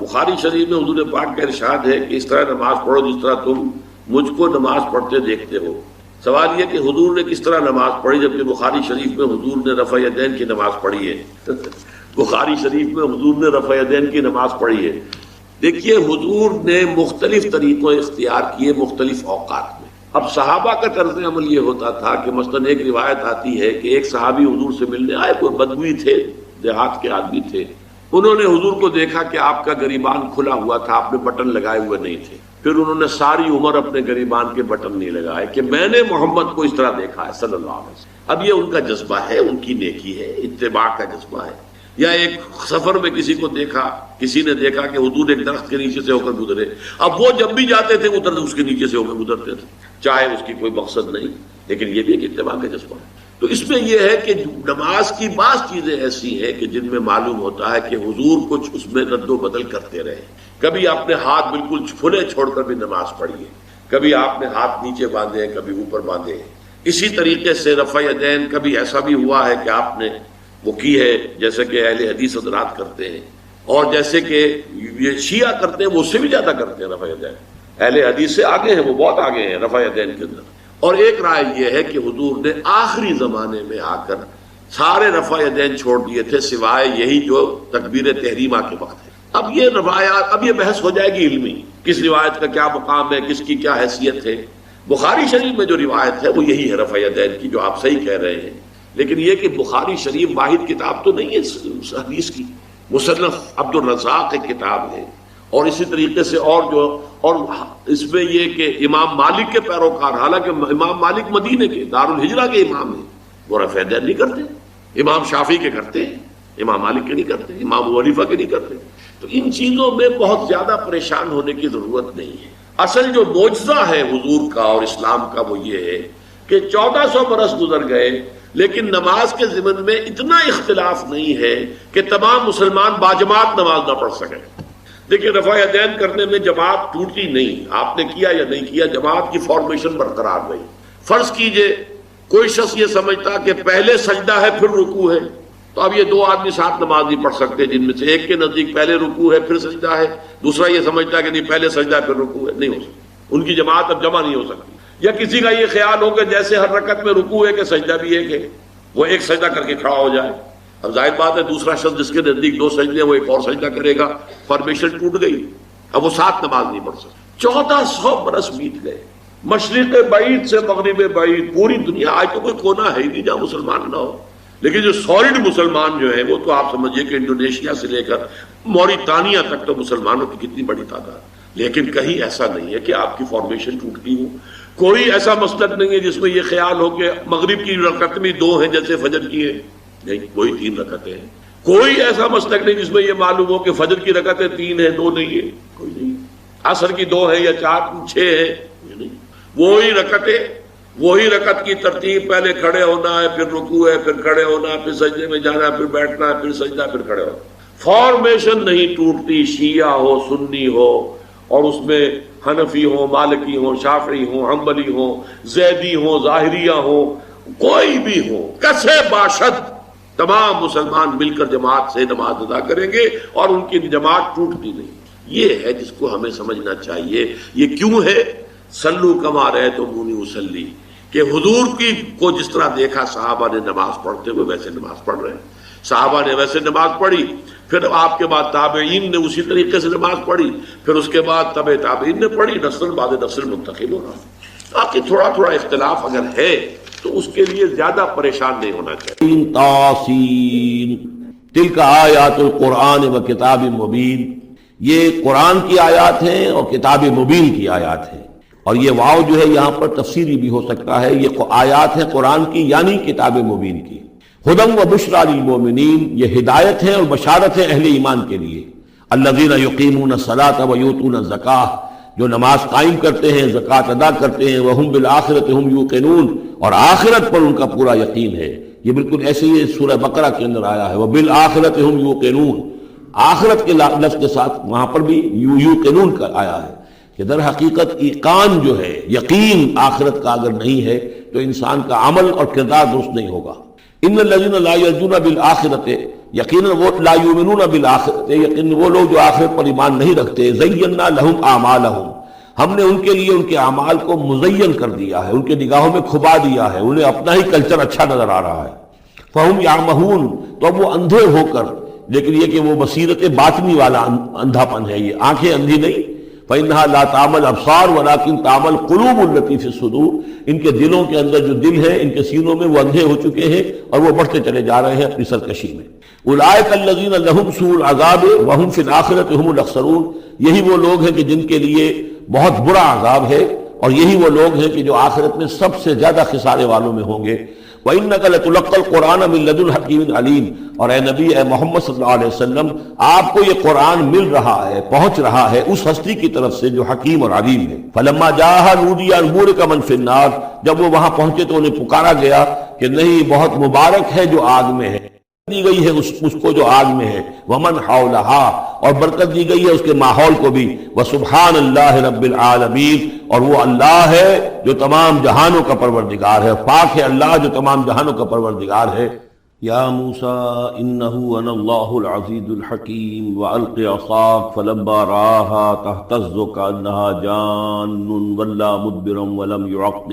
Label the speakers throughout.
Speaker 1: بخاری شریف میں حضور پاک کا ارشاد ہے کہ اس طرح نماز پڑھو جس طرح تم مجھ کو نماز پڑھتے دیکھتے ہو۔ سوال یہ کہ حضور نے کس طرح نماز پڑھی جبکہ بخاری شریف میں حضور نے رفع یدین کی نماز پڑھی ہے؟ بخاری شریف میں حضور نے رفع یدین کی نماز پڑھی ہے۔ دیکھیے حضور نے مختلف طریقوں اختیار کیے مختلف اوقات میں۔ اب صحابہ کا طرز عمل یہ ہوتا تھا کہ مثلاً ایک روایت آتی ہے کہ ایک صحابی حضور سے ملنے آئے، کوئی بدوی تھے، دیہات کے آدمی تھے، انہوں نے حضور کو دیکھا کہ آپ کا گریبان کھلا ہوا تھا، آپ نے بٹن لگائے ہوئے نہیں تھے۔ پھر انہوں نے ساری عمر اپنے گریبان کے بٹن نہیں لگائے کہ میں نے محمد کو اس طرح دیکھا ہے صلی اللہ علیہ وسلم۔ اب یہ ان کا جذبہ ہے، ان کی نیکی ہے، اتباع کا جذبہ ہے۔ یا ایک سفر میں کسی کو دیکھا، کسی نے دیکھا کہ حضور ایک درخت کے نیچے سے ہو کر گزرے، اب وہ جب بھی جاتے تھے ادھر اس کے نیچے سے ہو کر گزرتے تھے، چاہے اس کی کوئی مقصد نہیں، لیکن یہ بھی ایک اتباع کا جذبہ ہے۔ تو اس میں یہ ہے کہ نماز کی بعض چیزیں ایسی ہیں کہ جن میں معلوم ہوتا ہے کہ حضور کچھ اس میں رد و بدل کرتے رہے۔ کبھی آپ نے ہاتھ بالکل کھلے چھوڑ کر بھی نماز پڑھی ہے، کبھی آپ نے ہاتھ نیچے باندھے ہیں، کبھی اوپر باندھے ہیں۔ اسی طریقے سے رفع یدین کبھی ایسا بھی ہوا ہے کہ آپ نے وہ کی ہے جیسے کہ اہل حدیث حضرات کرتے ہیں، اور جیسے کہ یہ شیعہ کرتے ہیں وہ اس سے بھی زیادہ کرتے ہیں رفع یدین۔ اہل حدیث سے آگے ہیں، وہ بہت آگے ہیں رفع یدین کے اندر۔ اور ایک رائے یہ ہے کہ حضور نے آخری زمانے میں آ کر سارے رفع یدین چھوڑ دیے تھے سوائے یہی جو تکبیر تحریمہ کے وقت ہے۔ اب یہ روایات، اب یہ بحث ہو جائے گی علمی، کس روایت کا کیا مقام ہے، کس کی کیا حیثیت ہے۔ بخاری شریف میں جو روایت ہے وہ یہی ہے رفع یدین کی، جو آپ صحیح کہہ رہے ہیں، لیکن یہ کہ بخاری شریف واحد کتاب تو نہیں ہے حدیث کی، مصنف عبد الرزاق ایک کتاب ہے، اور اسی طریقے سے اور اس میں یہ کہ امام مالک کے پیروکار، حالانکہ امام مالک مدینے کے دارالہجرہ کے امام ہیں، وہ رفع یدین نہیں کرتے۔ امام شافعی کے کرتے ہیں، امام مالک کے نہیں کرتے، امام ابو حنیفہ کے نہیں کرتے۔ تو ان چیزوں میں بہت زیادہ پریشان ہونے کی ضرورت نہیں ہے۔ اصل جو معجزہ ہے حضور کا اور اسلام کا وہ یہ ہے کہ 1400 برس گزر گئے لیکن نماز کے ضمن میں اتنا اختلاف نہیں ہے کہ تمام مسلمان باجماعت نماز نہ پڑھ سکیں۔ دیکھیں رفع یدین کرنے میں جماعت ٹوٹی نہیں، آپ نے کیا یا نہیں کیا، جماعت کی فارمیشن برقرار رہی۔ فرض کیجئے کوئی شخص یہ سمجھتا کہ پہلے سجدہ ہے پھر رکوع ہے، تو اب یہ دو آدمی ساتھ نماز نہیں پڑھ سکتے، جن میں سے ایک کے نزدیک پہلے رکوع ہے پھر سجدہ ہے، دوسرا یہ سمجھتا ہے کہ نہیں پہلے سجدہ ہے پھر رکوع ہے، نہیں ہو سکتا، ان کی جماعت اب جمع نہیں ہو سکتی۔ یا کسی کا یہ خیال ہو کہ جیسے ہر رکعت میں رکوع ہے کہ سجدہ بھی ایک ہے، وہ ایک سجدہ کر کے کھڑا ہو جائے۔ اب ظاہر بات ہے دوسرا شخص جس کے نزدیک دو سجدے ہیں وہ ایک اور سجدہ کرے گا، فارمیشن ٹوٹ گئی، اب وہ ساتھ نماز نہیں پڑھ سکتے۔ 1400 برس بیت گئے، مشرق بعید سے مغرب بعید، پوری دنیا، آج تو کوئی کونا ہے ہی نہیں جہاں مسلمان نہ ہو، لیکن جو سالڈ مسلمان جو ہیں وہ تو آپ سمجھیے کہ انڈونیشیا سے لے کر موریتانیہ تک تو مسلمانوں کی کتنی بڑی تعداد، لیکن کہیں ایسا نہیں ہے کہ آپ کی فارمیشن ٹوٹ گئی ہو۔ کوئی ایسا مسلک نہیں ہے جس میں یہ خیال ہو کہ مغرب کی رکعت میں 2 ہیں جیسے فجر کی ہے، نہیں، کوئی 3 رکعتیں ہیں۔ کوئی ایسا مسلک نہیں جس میں یہ معلوم ہو کہ فجر کی رکعتیں 3 ہیں 2 نہیں ہے، کوئی نہیں۔ عصر کی 2 ہیں یا 4 6 ہیں، یہ نہیں۔ وہی رکعتیں، وہی رکعت کی ترتیب، پہلے کھڑے ہونا ہے پھر رکوع ہے پھر کھڑے ہونا ہے پھر سجدے میں جانا ہے پھر بیٹھنا ہے پھر سجدہ پھر کھڑے ہونا۔ فارمیشن نہیں ٹوٹتی، شیعہ ہو سنی ہو، اور اس میں حنفی ہو مالکی ہو شافعی ہو حنبلی ہو زیدی ہو ظاہریہ ہو، کوئی بھی ہو، کسے باشد تمام مسلمان مل کر جماعت سے نماز ادا کریں گے اور ان کی جماعت ٹوٹتی نہیں۔ یہ ہے جس کو ہمیں سمجھنا چاہیے۔ یہ کیوں ہے؟ صلو کما رأیتمونی اصلی، کہ حضور کی کو جس طرح دیکھا صحابہ نے نماز پڑھتے ہوئے ویسے نماز پڑھ رہے ہیں، صحابہ نے ویسے نماز پڑھی، پھر آپ کے بعد تابعین نے اسی طریقے سے نماز پڑھی، پھر اس کے بعد تبع تابعین نے پڑھی، نسل بعد نسل منتقل ہو رہا۔ باقی تھوڑا تھوڑا اختلاف اگر ہے تو اس کے لیے زیادہ پریشان نہیں ہونا چاہیے۔
Speaker 2: تاسین تلک آیات القرآن و کتاب مبین، یہ قرآن کی آیات ہیں اور کتاب مبین کی آیات ہیں، اور یہ واو جو ہے یہاں پر تفسیری بھی ہو سکتا ہے، یہ آیات ہیں قرآن کی یعنی کتاب مبین کی۔ ہدی و بشریٰ للمؤمنین، یہ ہدایت ہے اور بشارت ہے اہل ایمان کے لیے۔ الذین یقیمون الصلاۃ و یؤتون الزکاۃ، جو نماز قائم کرتے ہیں زکوٰۃ ادا کرتے ہیں، وہم بالآخرۃ ہم یوقنون، اور آخرت پر ان کا پورا یقین ہے۔ یہ بالکل ایسے ہی سورہ بقرہ کے اندر آیا ہے، وبالآخرۃ ہم یوقنون، آخرت کے لفظ کے ساتھ وہاں پر بھی یوقنون کا آیا ہے کہ در حقیقت ایقان جو ہے، یقین آخرت کا اگر نہیں ہے تو انسان کا عمل اور کردار درست نہیں ہوگا۔ ان الذین لا یرجون بالآخرۃ یقیناً وہ لا یؤمنون بالآخرۃ، یقیناً وہ لوگ جو آخرت پر ایمان نہیں رکھتے، زینا لہم اعمالہم، ہم نے ان کے لیے ان کے اعمال کو مزین کر دیا ہے، ان کے نگاہوں میں کھبا دیا ہے، انہیں اپنا ہی کلچر اچھا نظر آ رہا ہے، فہم یعمہون، تو اب وہ اندھے ہو کر، لیکن یہ کہ وہ بصیرت باطنی والا اندھا پن ہے، یہ آنکھیں اندھی نہیں، فإنها لا تعمل ابصار ولكن تعمل قلوب التي في الصدور، ان کے دلوں کے اندر جو دل ہے، ان کے سینوں میں وہ اندھے ہو چکے ہیں اور وہ بڑھتے چلے جا رہے ہیں اپنی سرکشی میں۔ اولئک الذین لهم سوء العذاب وهم في الآخرة هم الاخسرون، یہی وہ لوگ ہیں کہ جن کے لیے بہت برا عذاب ہے، اور یہی وہ لوگ ہیں کہ جو آخرت میں سب سے زیادہ خسارے والوں میں ہوں گے۔ وَإِنَّكَ لَتُلَقَّى الْقُرْآنَ مِن لَدُنْ حَكِيمٍ عَلِيمٍ، اور اے نبی، اے محمد صلی اللہ علیہ وسلم، آپ کو یہ قرآن مل رہا ہے، پہنچ رہا ہے اس ہستی کی طرف سے جو حکیم اور علیم ہے۔ فَلَمَّا جَاءَهَا نُودِيَ أَن بُورِكَ مَن فِي النَّارِ، جب وہ وہاں پہنچے تو انہیں پکارا گیا کہ نہیں، بہت مبارک ہے جو آگ میں ہے، دی گئی ہے اس کو جو آگ میں ہے، ومن حولہا، اور برکت دی گئی ہے اس کے ماحول کو بھی، وسبحان اللہ رب العالمین، اور وہ اللہ ہے جو تمام جہانوں کا پروردگار ہے، پاک ہے اللہ جو تمام جہانوں کا پروردگار ہے۔ یا موسیٰ انہ انا اللہ العزیز الحکیم والق عصاک فلما رآها تہتز کأنها جان ولا مدبرا ولم يعقب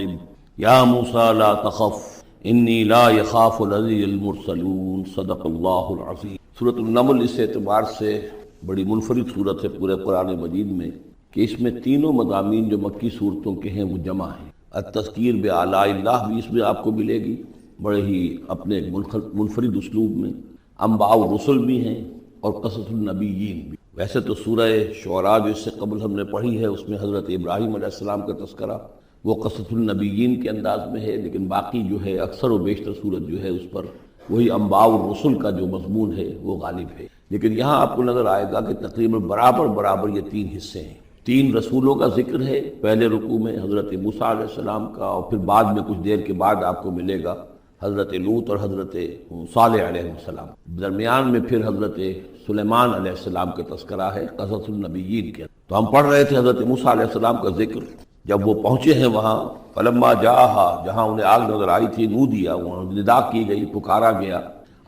Speaker 2: یا موسیٰ لا تخف انی لا یخاف لدی المرسلون، صدق اللہ العظیم۔ سورۃ النمل اس اعتبار سے بڑی منفرد صورت ہے پورے قرآن مجید میں کہ اس میں تینوں مضامین جو مکی صورتوں کے ہیں وہ جمع ہیں۔ التذکیر بآلاء اللہ بھی اس میں آپ کو ملے گی، بڑے ہی اپنے منفرد اسلوب میں، انباء الرسل بھی ہیں اور قصص النبیین بھی۔ ویسے تو سورہ شعراء جو اس سے قبل ہم نے پڑھی ہے اس میں حضرت ابراہیم علیہ السلام کا تذکرہ وہ قصص النبیین کے انداز میں ہے، لیکن باقی جو ہے اکثر و بیشتر صورت جو ہے اس پر وہی انباء الرسل کا جو مضمون ہے وہ غالب ہے۔ لیکن یہاں آپ کو نظر آئے گا کہ تقریباً برابر یہ تین حصے ہیں، تین رسولوں کا ذکر ہے، پہلے رکوع میں حضرت موسیٰ علیہ السلام کا، اور پھر بعد میں کچھ دیر کے بعد آپ کو ملے گا حضرت لوط اور حضرت صالح علیہ السلام، درمیان میں پھر حضرت سلیمان علیہ السلام کا تذکرہ ہے قصص النبیین کے۔ تو ہم پڑھ رہے تھے حضرت موسیٰ علیہ السلام کا ذکر، جب وہ پہنچے ہیں وہاں، فلما جاءہا، جہاں انہیں آگ نظر آئی تھی، نودیا، وہاں ندا کی گئی، پکارا گیا،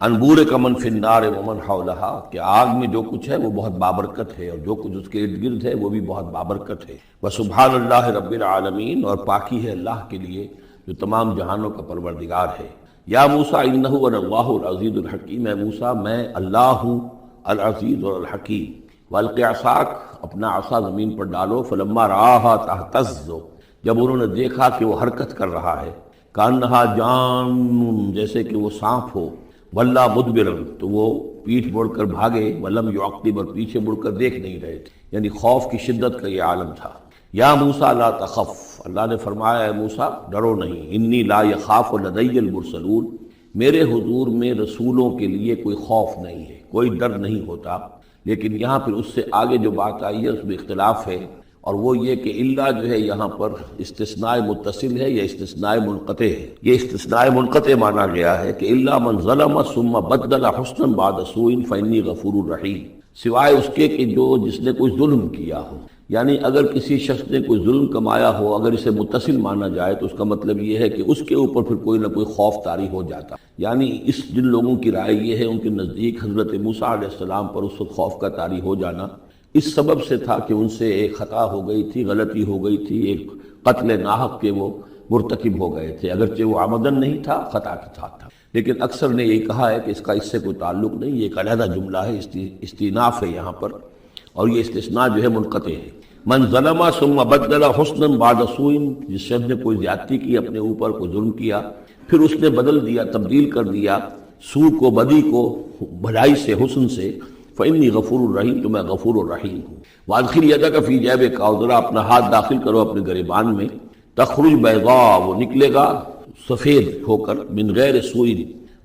Speaker 2: ان بورک من فی النار ومن حولہا، کہ آگ میں جو کچھ ہے وہ بہت بابرکت ہے اور جو کچھ اس کے ارد گرد ہے وہ بھی بہت بابرکت ہے، وسبحان اللہ رب العالمین، اور پاکی ہے اللہ کے لیے جو تمام جہانوں کا پروردگار ہے۔ یا موسیٰ انہ انا اللہ العزیز الحکیم، اے موسیٰ میں اللہ ہوں العزیز اور الحکیم، والق عصاک، اپنا عصا زمین پر ڈالو، فلما رآہا تہتز، جب انہوں نے دیکھا کہ وہ حرکت کر رہا ہے، کأنہا جان، جیسے کہ وہ سانپ ہو، ولا مدبرا، تو وہ پیٹھ موڑ کر بھاگے، ولم یعقب، اور پیچھے مڑ کر دیکھ نہیں رہے تھے، یعنی خوف کی شدت کا یہ عالم تھا۔ یا موسیٰ لا تخف، اللہ نے فرمایا اے موسیٰ ڈرو نہیں، انی لا یخاف لدی المرسلون، میرے حضور میں رسولوں کے لیے کوئی خوف نہیں ہے، کوئی ڈر نہیں ہوتا۔ لیکن یہاں پھر اس سے آگے جو بات آئی ہے اس میں اختلاف ہے، اور وہ یہ کہ الا جو ہے یہاں پر استثناء متصل ہے یا استثناء منقطع ہے۔ یہ استثناء منقطع مانا گیا ہے کہ الا من ظلم ثم بدل حسنا بعد سوء فانی غفور رحیم، سوائے اس کے کہ جس نے کوئی ظلم کیا ہو، یعنی اگر کسی شخص نے کوئی ظلم کمایا ہو، اگر اسے متصل مانا جائے تو اس کا مطلب یہ ہے کہ اس کے اوپر پھر کوئی نہ کوئی خوف طاری ہو جاتا، یعنی جن لوگوں کی رائے یہ ہے ان کے نزدیک حضرت موسیٰ علیہ السلام پر اس وقت خوف کا طاری ہو جانا اس سبب سے تھا کہ ان سے ایک خطا ہو گئی تھی، غلطی ہو گئی تھی، ایک قتل ناحق کے وہ مرتکب ہو گئے تھے، اگرچہ وہ عمدن نہیں تھا، خطا کے ساتھ تھا۔ لیکن اکثر نے یہی کہا ہے کہ اس کا اس سے کوئی تعلق نہیں، یہ ایک علیحدہ جملہ ہے، استئناف ہے یہاں پر، اور یہ استثناء جو ہے منقطع ہے۔ من ظلم ثم بدل حسنا بعد سوء، جس شخص نے کوئی زیادتی کی، اپنے اوپر کوئی ظلم کیا، پھر اس نے بدل دیا، تبدیل کر دیا سوء کو، بدی کو، بھلائی سے، حسن سے، فإنی غفور الرحیم، تو میں غفور الرحیم ہوں۔ وادخل یدک فی جیبک، اور ذرا اپنا ہاتھ داخل کرو اپنے گریبان میں، تخرج بیضاء، وہ نکلے گا سفید ہو کر، من غیر سوء،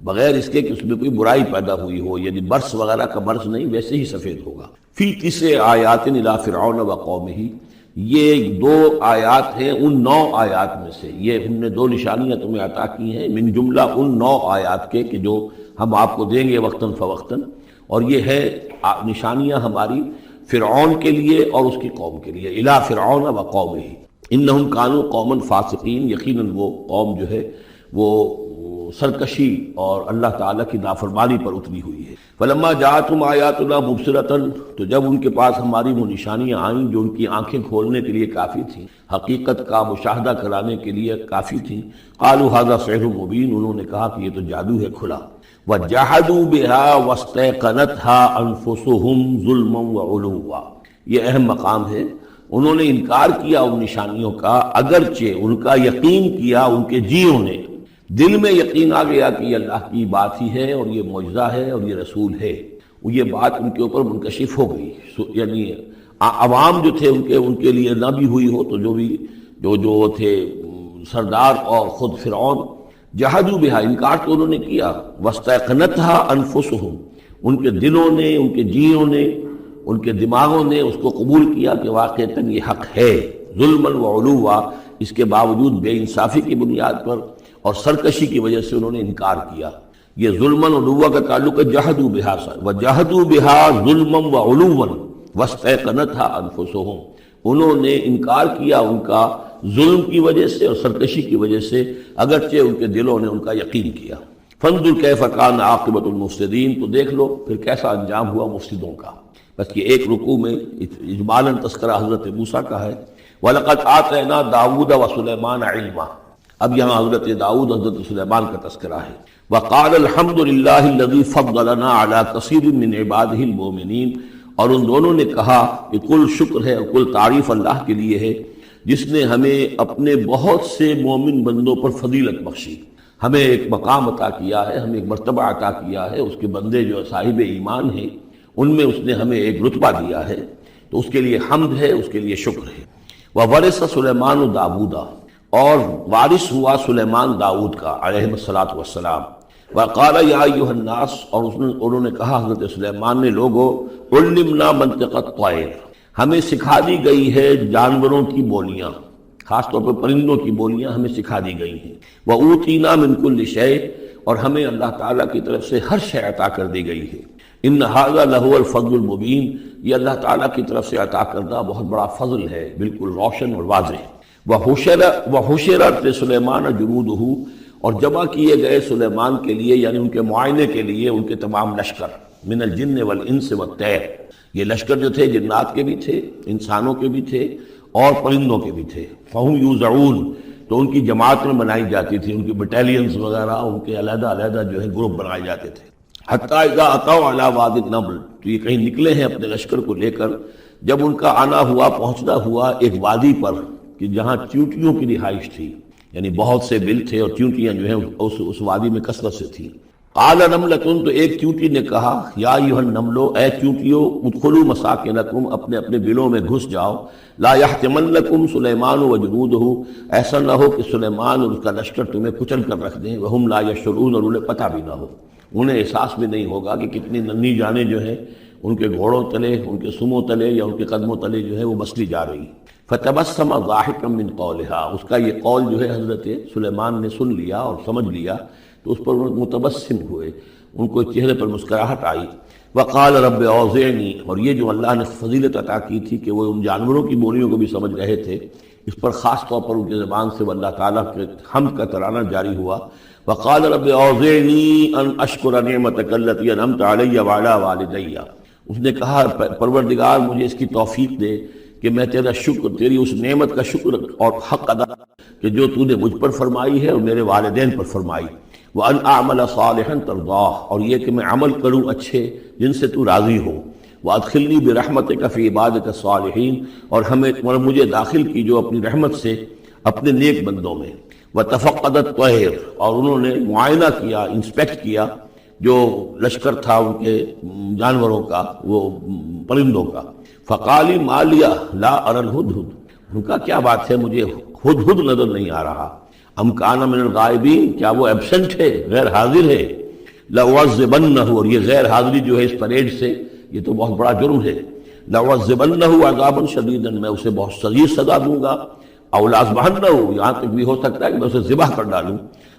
Speaker 2: بغیر اس کے کہ اس میں کوئی برائی پیدا ہوئی ہو، یعنی برس وغیرہ کا برس نہیں، ویسے ہی سفید ہوگا۔ فی 9 آیات الی فرعون وقومہ، یہ 2 آیات ہیں ان 9 آیات میں سے، یہ ہم نے 2 نشانیاں تمہیں عطا کی ہیں من جملہ ان 9 آیات کے کہ جو ہم آپ کو دیں گے وقتاً فوقتاً، اور یہ ہے نشانیاں ہماری فرعون کے لیے اور اس کی قوم کے لیے، الی فرعون وقومہ انہم کانوا قوما فاسقین، یقیناً وہ قوم جو ہے وہ سرکشی اور اللہ تعالیٰ کی نافرمانی پر اتری ہوئی ہے۔ فلما جاءتهم آیاتنا مبصرۃ، تو جب ان کے پاس ہماری وہ نشانیاں آئیں جو ان کی آنکھیں کھولنے کے لیے کافی تھیں، حقیقت کا مشاہدہ کرانے کے لیے کافی تھیں، قالوا ھذا سحر مبین، انہوں نے کہا کہ یہ تو جادو ہے کھلا، وجحدوا بها واستيقنتها انفسهم ظلما وعلوا، یہ اہم مقام ہے، انہوں نے انکار کیا ان نشانیوں کا اگرچہ ان کا یقین کیا ان کے جیوں نے، دل میں یقین آ گیا کہ یہ اللہ کی بات ہی ہے اور یہ معجزہ ہے اور یہ رسول ہے، وہ یہ بات ان کے اوپر منکشف ہو گئی، یعنی عوام جو تھے ان کے لیے نہ بھی ہوئی ہو تو جو تھے سردار اور خود فرعون، جحدوا بہا، انکار تو انہوں نے کیا، واستيقنتها انفسهم، ان کے دلوں نے، ان کے جیوں نے، ان کے دماغوں نے اس کو قبول کیا کہ واقعتاً یہ حق ہے، ظلما وعلوا، اس کے باوجود بے انصافی کی بنیاد پر اور سرکشی کی وجہ سے انہوں نے انکار کیا۔ یہ ظلما وعلوا کا تعلق ہے جحدوا بہا سے، وجحدوا بہا ظلما وعلوا واستيقنتها انفسهم، انہوں نے انکار کیا ان کا ظلم کی وجہ سے اور سرکشی کی وجہ سے، اگرچہ ان کے دلوں نے ان کا یقین کیا۔ فانظر کیف کان عاقبۃ المفسدین، تو دیکھ لو پھر کیسا انجام ہوا مفسدوں کا۔ بس یہ ایک رکوع میں اجمالاً تذکرہ حضرت موسیٰ کا ہے، وَلَقَدْ آتَيْنَا دَاوُودَ وَسُلَيْمَانَ عِلْمًا، اب یہاں حضرت داؤد حضرت سلیمان کا تذکرہ ہے۔ وَقَالَ الْحَمْدُ لِلَّهِ الَّذِي فَضَّلَنَا عَلَى كَثِيرٍ مِّنْ عِبَادِهِ الْمُؤْمِنِينَ، اور ان دونوں نے کہا کہ کل شکر ہے اور کل تعریف اللہ کے لیے ہے جس نے ہمیں اپنے بہت سے مومن بندوں پر فضیلت بخشی، ہمیں ایک مقام عطا کیا ہے، ہمیں ایک مرتبہ عطا کیا ہے، اس کے بندے جو صاحب ایمان ہیں ان میں اس نے ہمیں ایک رتبہ دیا ہے، تو اس کے لیے حمد ہے، اس کے لیے شکر ہے۔ وَوَرِثَ سُلَيْمَانُ دَاوُودَ، اور وارث ہوا سلیمان داؤد کا علیہ الصلاۃ والسلام۔ وقال یا ایھا الناس، اور انہوں نے کہا حضرت سلیمان نے، لوگو علمنا منطق الطیر، ہمیں سکھا دی گئی ہے جانوروں کی بولیاں، خاص طور پر پرندوں کی بولیاں ہمیں سکھا دی گئی ہیں۔ وَأُوتِینَا مِن كُلِّ شَیْءٍ، اور ہمیں اللہ تعالیٰ کی طرف سے ہر شے عطا کر دی گئی ہے۔ ان ھذا لہو الفضل المبین، یہ اللہ تعالیٰ کی طرف سے عطا کردہ بہت بڑا فضل ہے، بالکل روشن اور واضح۔ وَحُشِرَتْ لِسُلَيْمَانَ جُنُودُهُ، اور جمع کیے گئے سلیمان کے لیے، یعنی ان کے معائنے کے لیے، ان کے تمام لشکر، من الجن والانس والطیر، یہ لشکر جو تھے جنات کے بھی تھے، انسانوں کے بھی تھے اور پرندوں کے بھی تھے۔ فَهُمْ يُوزَعُونَ، تو ان کی جماعت میں بنائی جاتی تھی، ان کی بٹالینز وغیرہ، ان کے علیحدہ علیحدہ جو ہے گروپ بنائے جاتے تھے۔ حتیٰ اذا اتوا علی وادی النمل، تو یہ کہیں نکلے ہیں اپنے لشکر کو لے کر، جب ان کا آنا ہوا، پہنچنا ہوا ایک وادی پر کہ جہاں چیونٹیوں کی رہائش تھی، یعنی بہت سے بل تھے اور چیونٹیاں جو ہیں اس وادی میں کثرت سے تھیں۔ قال نملۃ، تو ایک چیونٹی نے کہا، یا ایھا النمل، اے چیونٹیوں، ادخلوا مساکنکم، اپنے اپنے بلوں میں گھس جاؤ، لا یحطمنکم سلیمان وجنودہ، ایسا نہ ہو کہ سلیمان اور اس کا لشکر تمہیں کچل کر رکھ دیں، وہم لا یشعرون، اور انہیں پتہ بھی نہ ہو، انہیں احساس بھی نہیں ہوگا کہ کتنی ننھی جانیں جو ہیں ان کے گھوڑوں تلے، ان کے سموں تلے یا ان کے قدموں تلے جو ہے وہ مسلی جا رہی۔ فتبسم ضاحکا من قولہا، اس کا یہ قول جو ہے حضرت سلیمان نے سن لیا اور سمجھ لیا تو اس پر متبسم ہوئے، ان کو چہرے پر مسکراہٹ آئی۔ وقال رب اوزعنی، اور یہ جو اللہ نے فضیلت عطا کی تھی کہ وہ ان جانوروں کی بولیوں کو بھی سمجھ رہے تھے، اس پر خاص طور پر ان کی زبان سے وہ اللہ تعالیٰ کے حمد کا ترانہ جاری ہوا۔ وقال رب اوزعنی ان اشکر نعمتک التی انعمت علی وعلی والدی، اس نے کہا پروردگار مجھے اس کی توفیق دے کہ میں تیرا شکر، تیری اس نعمت کا شکر اور حق ادا کہ جو تو نے مجھ پر فرمائی ہے اور میرے والدین پر فرمائی۔ وَأَنْ أَعْمَلَ صَالِحًا تَرْضَاهُ، اور یہ کہ میں عمل کروں اچھے جن سے تو راضی ہو۔ وَأَدْخِلْنِي بِرَحْمَتِكَ فِي عِبَادِكَ الصَّالِحِينَ، اور مجھے داخل کیجو اپنی رحمت سے اپنے نیک بندوں میں۔ وَتَفَقَّدَ الطَّيْرَ، اور انہوں نے معائنہ کیا، انسپیکٹ کیا جو لشکر تھا ان کے جانوروں کا، وہ پرندوں کا۔ فقال ما لی لا اری الہدہد، ان کا کیا بات ہے مجھے ہدہد نظر نہیں آ رہا۔ ام کان من الغائبین، کیا وہ ایبسنٹ ہے، غیر حاضر ہے۔ لأعذبنہ، اور یہ غیر حاضری جو ہے اس پریڈ سے، یہ تو بہت بڑا جرم ہے۔ لأعذبنہ عذابا شدیدا، میں اسے بہت شدید سزا دوں گا۔ او لأذبحنہ، یہاں تک بھی ہو سکتا ہے کہ میں اسے ذبح کر ڈالوں۔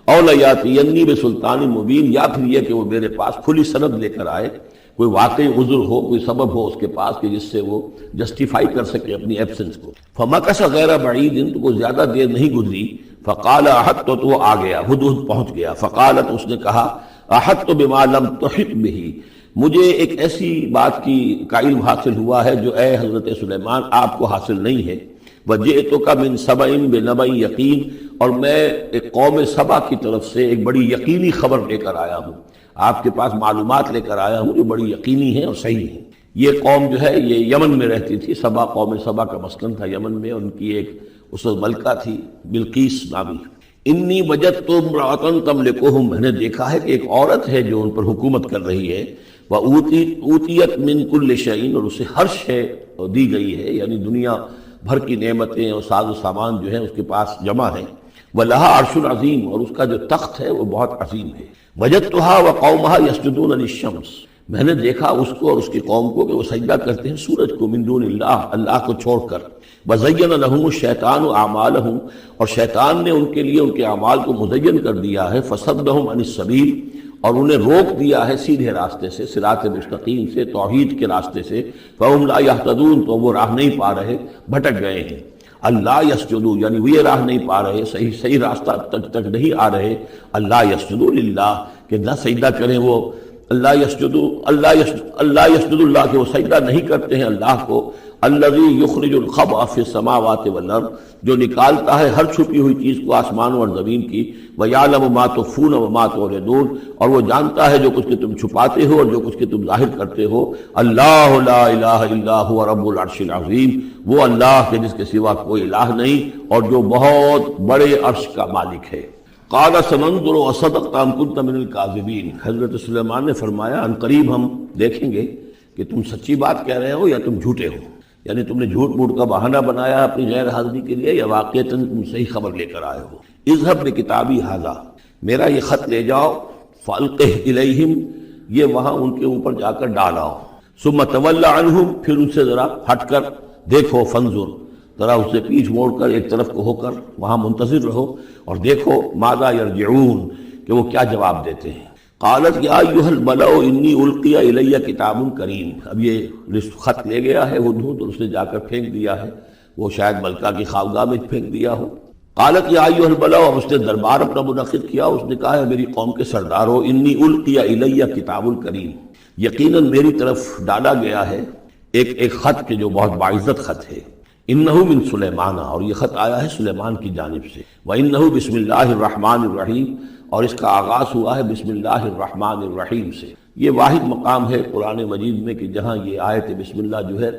Speaker 2: او لیاتینی بسلطان مبین، یا پھر یہ کہ وہ میرے پاس کھلی سند لے کر آئے، کوئی واقعی عذر ہو، کوئی سبب ہو اس کے پاس کہ جس سے وہ جسٹیفائی کر سکے اپنی ایبسنس کو۔ فمکث غیر بعید، تو کوئی زیادہ دیر نہیں گزری۔ فقال احطت، تو وہ آ گیا، ہدہد پہنچ گیا۔ فقالت، اس نے کہا، احطت بما لم تحط به، مجھے ایک ایسی بات کی کا علم حاصل ہوا ہے جو اے حضرت سلیمان آپ کو حاصل نہیں ہے، وجئتک من سبع بنبأ یقین، اور میں ایک قوم سبا کی طرف سے ایک بڑی یقینی خبر لے کر آیا ہوں، آپ کے پاس معلومات لے کر آیا ہوں جو بڑی یقینی ہیں اور صحیح ہیں۔ یہ قوم جو ہے یہ یمن میں رہتی تھی، سبا، قوم سبا کا مسکن تھا یمن میں، ان کی ایک اس وقت ملکہ تھی بلقیس نامی۔ انی وجدت امرأۃ تملکہم، میں نے دیکھا ہے کہ ایک عورت ہے جو ان پر حکومت کر رہی ہے، وَأُوتِیَتْ مِن كُلِّ شَيْءٍ، اور اسے ہر شے دی گئی ہے، یعنی دنیا بھر کی نعمتیں اور ساز و سامان جو ہیں اس کے پاس جمع ہیں، وَلَهَا عَرْشٌ عَظِيمٌ، اور اس کا جو تخت ہے وہ بہت عظیم ہے، وَجَدتُهَا وَقَوْمَهَا يَسْجُدُونَ لِلشَّمْسِ، میں نے دیکھا اس کو اور اس کی قوم کو کہ وہ سجدہ کرتے ہیں سورج کو، من دون اللہ، اللہ کو چھوڑ کر، وَزَيَّنَ لَهُمُ الشَّيْطَانُ أَعْمَالَهُمْ، اور شیطان نے ان کے لیے ان کے اعمال کو مزین کر دیا ہے، فَصَدَّهُمْ عَنِ السَّبِيلِ، اور انہیں روک دیا ہے سیدھے راستے سے، صراط مستقیم سے، توحید کے راستے سے، فَهُمْ لَا يَهْتَدُونَ، تو وہ راہ نہیں پا رہے، بھٹک گئے ہیں۔ اللہ یسجدو، یعنی وہ یہ راہ نہیں پا رہے، صحیح راستہ تک نہیں آ رہے، اللہ یسجدو للہ، کہ نہ سجدہ کریں وہ، اللہ یسجدو اللہ کہ وہ سجدہ نہیں کرتے ہیں اللہ کو، الذی یخرج الخبء فی السماوات والارض، جو نکالتا ہے ہر چھپی ہوئی چیز کو آسمانوں اور زمین کی، وَيَعْلَمُ مَا تُخْفُونَ وَمَا تُعْلِنُونَ، اور وہ جانتا ہے جو کچھ کہ تم چھپاتے ہو اور جو کچھ کہ تم ظاہر کرتے ہو، اللہ لا الہ الا هو رب العرش العظیم، وہ اللہ کے جس کے سوا کوئی الہ نہیں اور جو بہت بڑے عرش کا مالک ہے۔ قال سننظر اصدقت ام كنت من الكاذبین، حضرت سلیمان نے فرمایا ان قریب ہم دیکھیں گے کہ تم سچی بات کہہ رہے ہو یا تم جھوٹے ہو، یعنی تم نے جھوٹ موٹ کا بہانہ بنایا اپنی غیر حاضری کے لیے یا واقعتاً تم صحیح خبر لے کر آئے ہو۔ اذهب بکتابی ھذا، میرا یہ خط لے جاؤ، فالقہ الیہم، یہ وہاں ان کے اوپر جا کر ڈالاؤ، ثم تول عنہم، پھر ان سے ذرا ہٹ کر دیکھو، فانظر، ذرا اس سے پیچھ موڑ کر ایک طرف کو ہو کر وہاں منتظر رہو اور دیکھو، ماذا یرجعون، کہ وہ کیا جواب دیتے ہیں۔ قالت یا ایھا الملأ انی القی الی کتاب کریم، اب یہ خط لے گیا ہے ہدہد اور اس نے جا کر پھینک دیا ہے، وہ شاید ملکہ کی خوابگاہ میں پھینک دیا ہو۔ قالت یا ایھا الملأ، اب اس نے دربار اپنا منعقد کیا، اس نے کہا ہے میری قوم کے سردارو، انی القی الی کتاب کریم، یقیناً میری طرف ڈالا گیا ہے ایک خط کہ جو بہت باعزت خط ہے، انہو من سلیمان، اور یہ خط آیا ہے سلیمان کی جانب سے، وانہو بسم اللہ الرحمن الرحیم، اور اس کا آغاز ہوا ہے بسم اللہ الرحمن الرحیم سے۔ یہ واحد مقام ہے قرآن مجید میں کہ جہاں یہ آیت بسم اللہ جو ہے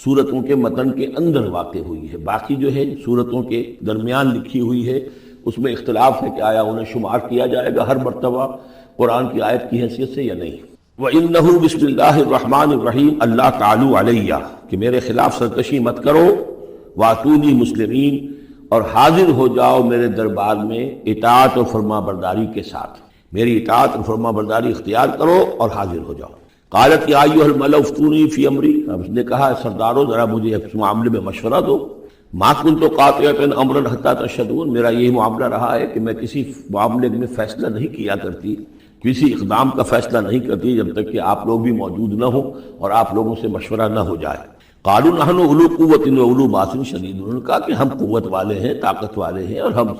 Speaker 2: سورتوں کے متن کے اندر واقع ہوئی ہے، باقی جو ہے سورتوں کے درمیان لکھی ہوئی ہے، اس میں اختلاف ہے کہ آیا انہیں شمار کیا جائے گا ہر مرتبہ قرآن کی آیت کی حیثیت سے یا نہیں۔ وَإِنَّهُ بسم اللہ الرحمن الرحیم اللہ تعالی علیہ، کہ میرے خلاف سرکشی مت کرو، واتونی مسلمین، اور حاضر ہو جاؤ میرے دربار میں اطاعت اور فرما برداری کے ساتھ، میری اطاعت اور فرما برداری اختیار کرو اور حاضر ہو جاؤ۔ قالت یا ایھا الملأ افتونی فی امری، اب اس نے کہا سردارو ذرا مجھے اس معاملے میں مشورہ دو، ما کنت قاطعۃ امرا حتی تشہدون، میرا یہی معاملہ رہا ہے کہ میں کسی معاملے میں فیصلہ نہیں کیا کرتی، کسی اقدام کا فیصلہ نہیں کرتی جب تک کہ آپ لوگ بھی موجود نہ ہوں اور آپ لوگوں سے مشورہ نہ ہو جائے۔ قالوا نحن اولو قوت و اولو باس شدید، انہوں نے کہا کہ ہم قوت والے ہیں، طاقت والے ہیں، اور ہم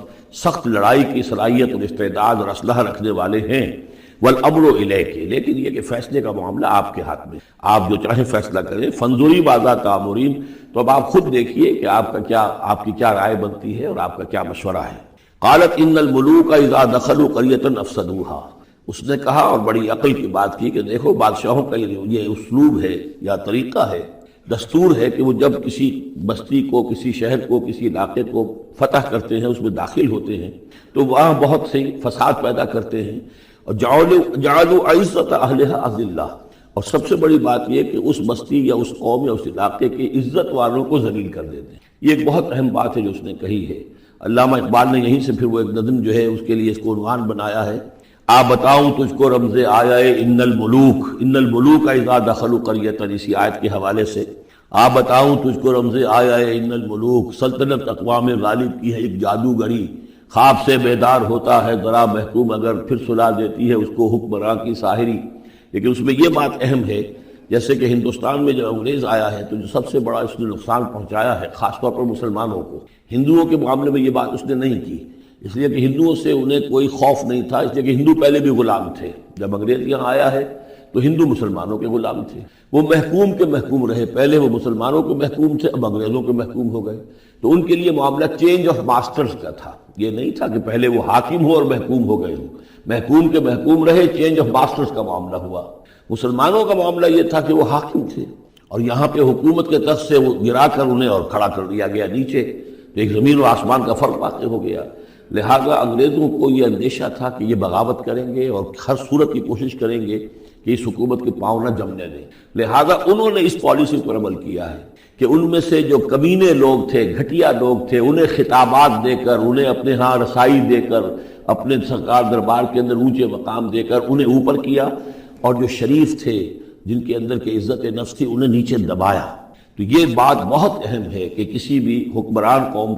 Speaker 2: سخت لڑائی کی صلاحیت اور استعداد اور اسلحہ رکھنے والے ہیں، والامر الیک، لیکن یہ کہ فیصلے کا معاملہ آپ کے ہاتھ میں، آپ جو چاہیں فیصلہ کریں، فانظری ماذا تأمرین، تو اب آپ خود دیکھیے کہ آپ کی کیا رائے بنتی ہے اور آپ کا کیا مشورہ ہے۔ قالت ان الملوک اذا دخلوا قریۃ افسدوها، اس نے کہا اور بڑی عقل کی بات کی کہ دیکھو بادشاہوں کا یہ اسلوب ہے یا طریقہ ہے، دستور ہے کہ وہ جب کسی بستی کو، کسی شہر کو، کسی علاقے کو فتح کرتے ہیں، اس میں داخل ہوتے ہیں تو وہاں بہت سے فساد پیدا کرتے ہیں، اور جعلوا عزت اہلھا اذلہ، اور سب سے بڑی بات یہ کہ اس بستی یا اس قوم یا اس علاقے کے عزت والوں کو ذلیل کر دیتے ہیں۔ یہ ایک بہت اہم بات ہے جو اس نے کہی ہے۔ علامہ اقبال نے یہیں سے پھر وہ ایک نظم جو ہے اس کے لیے اس کو عنوان بنایا ہے، آ بتاؤں تجھ کو رمز آیا ان الملوک اذا دخلوا قریۃ، اسی آیت کے حوالے سے آ بتاؤں تجھ کو رمز آیا ان الملوک، سلطنت اقوام غالب کی ہے ایک جادوگری، خواب سے بیدار ہوتا ہے ذرا محکوم اگر، پھر سلا دیتی ہے اس کو حکمراں کی ساحری۔ لیکن اس میں یہ بات اہم ہے، جیسے کہ ہندوستان میں جب انگریز آیا ہے تو جو سب سے بڑا اس نے نقصان پہنچایا ہے خاص طور پر مسلمانوں کو، ہندوؤں کے معاملے میں یہ بات اس نے نہیں کی، اس لیے کہ ہندوؤں سے انہیں کوئی خوف نہیں تھا، اس لیے کہ ہندو پہلے بھی غلام تھے۔ جب انگریز یہاں آیا ہے تو ہندو مسلمانوں کے غلام تھے، وہ محکوم کے محکوم رہے، پہلے وہ مسلمانوں کے محکوم تھے، اب انگریزوں کے محکوم ہو گئے، تو ان کے لیے معاملہ چینج آف ماسٹرز کا تھا، یہ نہیں تھا کہ پہلے وہ حاکم ہو اور محکوم ہو گئے ہوں، محکوم کے محکوم رہے، چینج آف ماسٹرز کا معاملہ ہوا۔ مسلمانوں کا معاملہ یہ تھا کہ وہ حاکم تھے اور یہاں پہ حکومت کے تخت سے وہ گرا کر انہیں اور کھڑا کر دیا گیا نیچے، تو ایک زمین و آسمان کا فرق واقع ہو گیا۔ لہذا انگریزوں کو یہ اندیشہ تھا کہ یہ بغاوت کریں گے اور ہر صورت کی کوشش کریں گے کہ اس حکومت کے پاؤں نہ جمنے دیں، لہذا انہوں نے اس پالیسی پر عمل کیا ہے کہ ان میں سے جو کمینے لوگ تھے، گھٹیا لوگ تھے، انہیں خطابات دے کر، انہیں اپنے ہاں رسائی دے کر، اپنے سرکار دربار کے اندر اونچے مقام دے کر انہیں اوپر کیا، اور جو شریف تھے جن کے اندر کے عزت نفس تھی انہیں نیچے دبایا۔ تو یہ بات بہت اہم ہے کہ کسی بھی حکمران قوم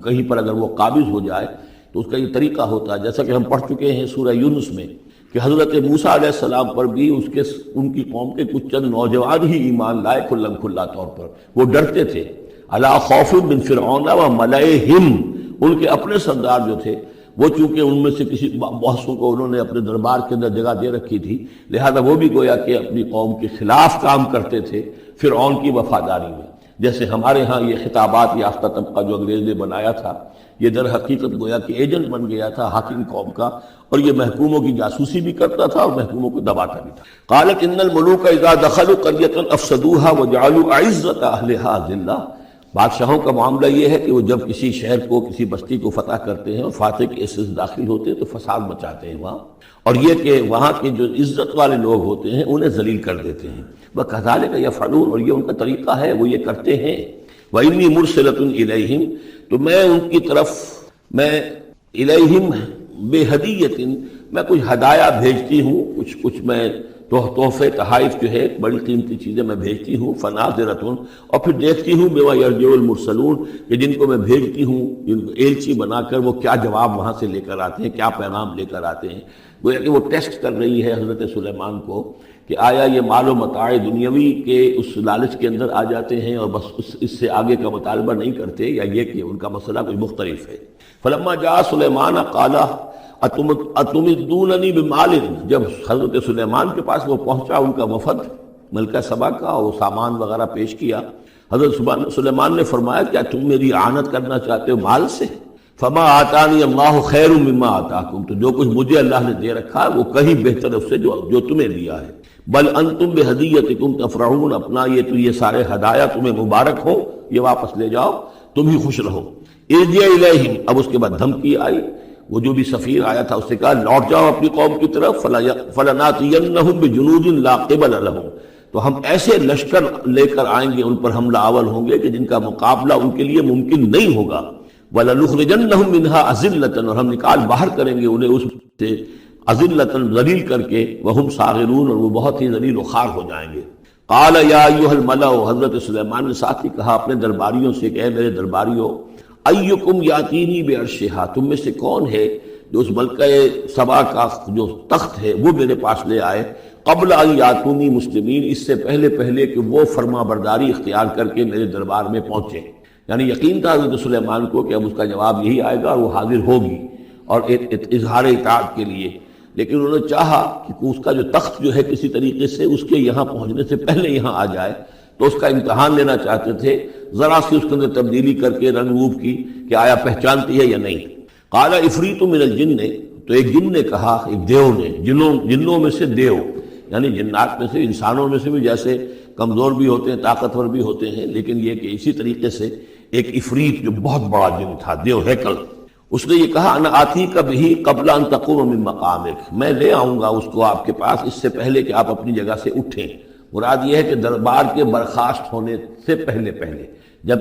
Speaker 2: کہیں پر اگر وہ قابض ہو جائے تو اس کا یہ طریقہ ہوتا ہے، جیسا کہ ہم پڑھ چکے ہیں سورہ یونس میں کہ حضرت موسیٰ علیہ السلام پر بھی ان کی قوم کے کچھ چند نوجوان ہی ایمان لائے کھلم کھلا طور پر، وہ ڈرتے تھے۔ الا خوف من فرعون و ملئہم، ان کے اپنے سردار جو تھے وہ چونکہ ان میں سے کسی بہتوں کو انہوں نے اپنے دربار کے اندر جگہ دے رکھی تھی، لہذا وہ بھی گویا کہ اپنی قوم کے خلاف کام کرتے تھے فرعون کی وفاداری میں۔ جیسے ہمارے ہاں یہ خطابات یافتہ طبقہ جو انگریز نے بنایا تھا، یہ در حقیقت گویا کہ ایجنٹ بن گیا تھا حاکم قوم کا، اور یہ محکوموں کی جاسوسی بھی کرتا تھا اور محکوموں کو دباتا بھی تھا۔ قالت ان الملوک اذا دخلوا قرية افسدوها وجعلوا اعزة اهلها ذلہ، بادشاہوں کا معاملہ یہ ہے کہ وہ جب کسی شہر کو، کسی بستی کو فتح کرتے ہیں اور فاتح کے حصے سے داخل ہوتے ہیں تو فساد مچاتے ہیں وہاں، اور یہ کہ وہاں کے جو عزت والے لوگ ہوتے ہیں انہیں ذلیل کر دیتے ہیں۔ وَكَذَلِكَ يَفْعَلُونَ، اور یہ ان کا طریقہ ہے، وہ یہ کرتے ہیں۔ وَإِنِّي مُرْسِلَةٌ إِلَيْهِمْ، تو میں ان کی طرف، میں الیہم بِہَدِيَّةٍ، میں کچھ ہدایہ بھیجتی ہوں، کچھ میں تحفے تحائف جو ہے بڑی قیمتی چیزیں میں بھیجتی ہوں۔ فناظرۃ، اور پھر دیکھتی ہوں بما یرجع المرسلون، کہ جن کو میں بھیجتی ہوں جن کو ایلچی بنا کر وہ کیا جواب وہاں سے لے کر آتے ہیں، کیا پیغام لے کر آتے ہیں۔ گویا کہ وہ ٹیسٹ کر رہی ہے حضرت سلیمان کو کہ آیا یہ مال و متاع دنیاوی کے اس لالچ کے اندر آ جاتے ہیں اور بس اس سے آگے کا مطالبہ نہیں کرتے، یا یہ کہ ان کا مسئلہ کوئی مختلف ہے۔ فلما جاء سلیمان قال اتمدوننی بمال، جب حضرت سلیمان کے پاس وہ پہنچا ان کا وفد ملکہ سبا کا، اور وہ سامان وغیرہ پیش کیا، حضرت سلیمان نے فرمایا کیا تم میری اعانت کرنا چاہتے ہو مال سے؟ فما آتانی اللہ خیر مما آتاکم، تو جو کچھ مجھے اللہ نے دے رکھا ہے وہ کہیں بہتر اس سے جو تمہیں دیا ہے۔ بل انتم بہدیتکم تفرحون، اپنا یہ سارے ہدایہ تمہیں مبارک ہو، یہ واپس لے جاؤ، تم ہی خوش رہو۔ ارجع الیہم، اب اس کے بعد دھمکی آئی، وہ جو بھی سفیر آیا تھا اس سے کہا لوٹ جاؤ اپنی قوم کی طرف، فلناتینہم بجنود لا قبل لہم، تو ہم ایسے لشکر لے کر آئیں گے، ان پر حملہ آور ہوں گے کہ جن کا مقابلہ ان کے لیے ممکن نہیں ہوگا۔ وَلَنُخْرِجَنَّهُم مِّنْهَا أَذِلَّةً، اور ہم نکال باہر کریں گے انہیں اس سے أَذِلَّةً، ذلیل کر کے، وَهُمْ صَاغِرُونَ، اور وہ بہت ہی ذلیل و خوار ہو جائیں گے۔ قَالَ يَا أَيُّهَا الْمَلَأُ، حضرت سلیمان نے ساتھ ہی کہا اپنے درباریوں سے کہ اے میرے درباریوں، أَيُّكُمْ يَأْتِينِي بِعَرْشِهَا، تم میں سے کون ہے جو اس ملکہ سبا کا جو تخت ہے وہ میرے پاس لے آئے، قبل ان یاتونی مسلمین، اس سے پہلے کہ وہ فرما برداری اختیار کر کے میرے دربار میں پہنچے۔ یعنی یقین تھا حضرت سلیمان کو کہ اب اس کا جواب یہی آئے گا اور وہ حاضر ہوگی اور اظہار اطاعت کے لیے، لیکن انہوں نے چاہا کہ اس کا جو تخت جو ہے کسی طریقے سے اس کے یہاں پہنچنے سے پہلے یہاں آ جائے، تو اس کا امتحان لینا چاہتے تھے، ذرا سی اس کے اندر تبدیلی کر کے رنگ روپ کی کہ آیا پہچانتی ہے یا نہیں۔ قال عفریت من الجن، تو ایک جن نے کہا، ایک دیو نے، جنوں میں سے دیو، یعنی جنات میں سے، انسانوں میں سے بھی جیسے کمزور بھی ہوتے ہیں، طاقتور بھی ہوتے ہیں، لیکن یہ کہ اسی طریقے سے ایک عفریت جو بہت بڑا جن تھا، دیو ہیکل، اس نے یہ کہا انا آتی کا بھی قبل ان تقوم من مقامک، میں لے آؤں گا اس کو آپ کے پاس اس سے پہلے کہ آپ اپنی جگہ سے اٹھیں۔ مراد یہ ہے کہ دربار کے برخاست ہونے سے پہلے جب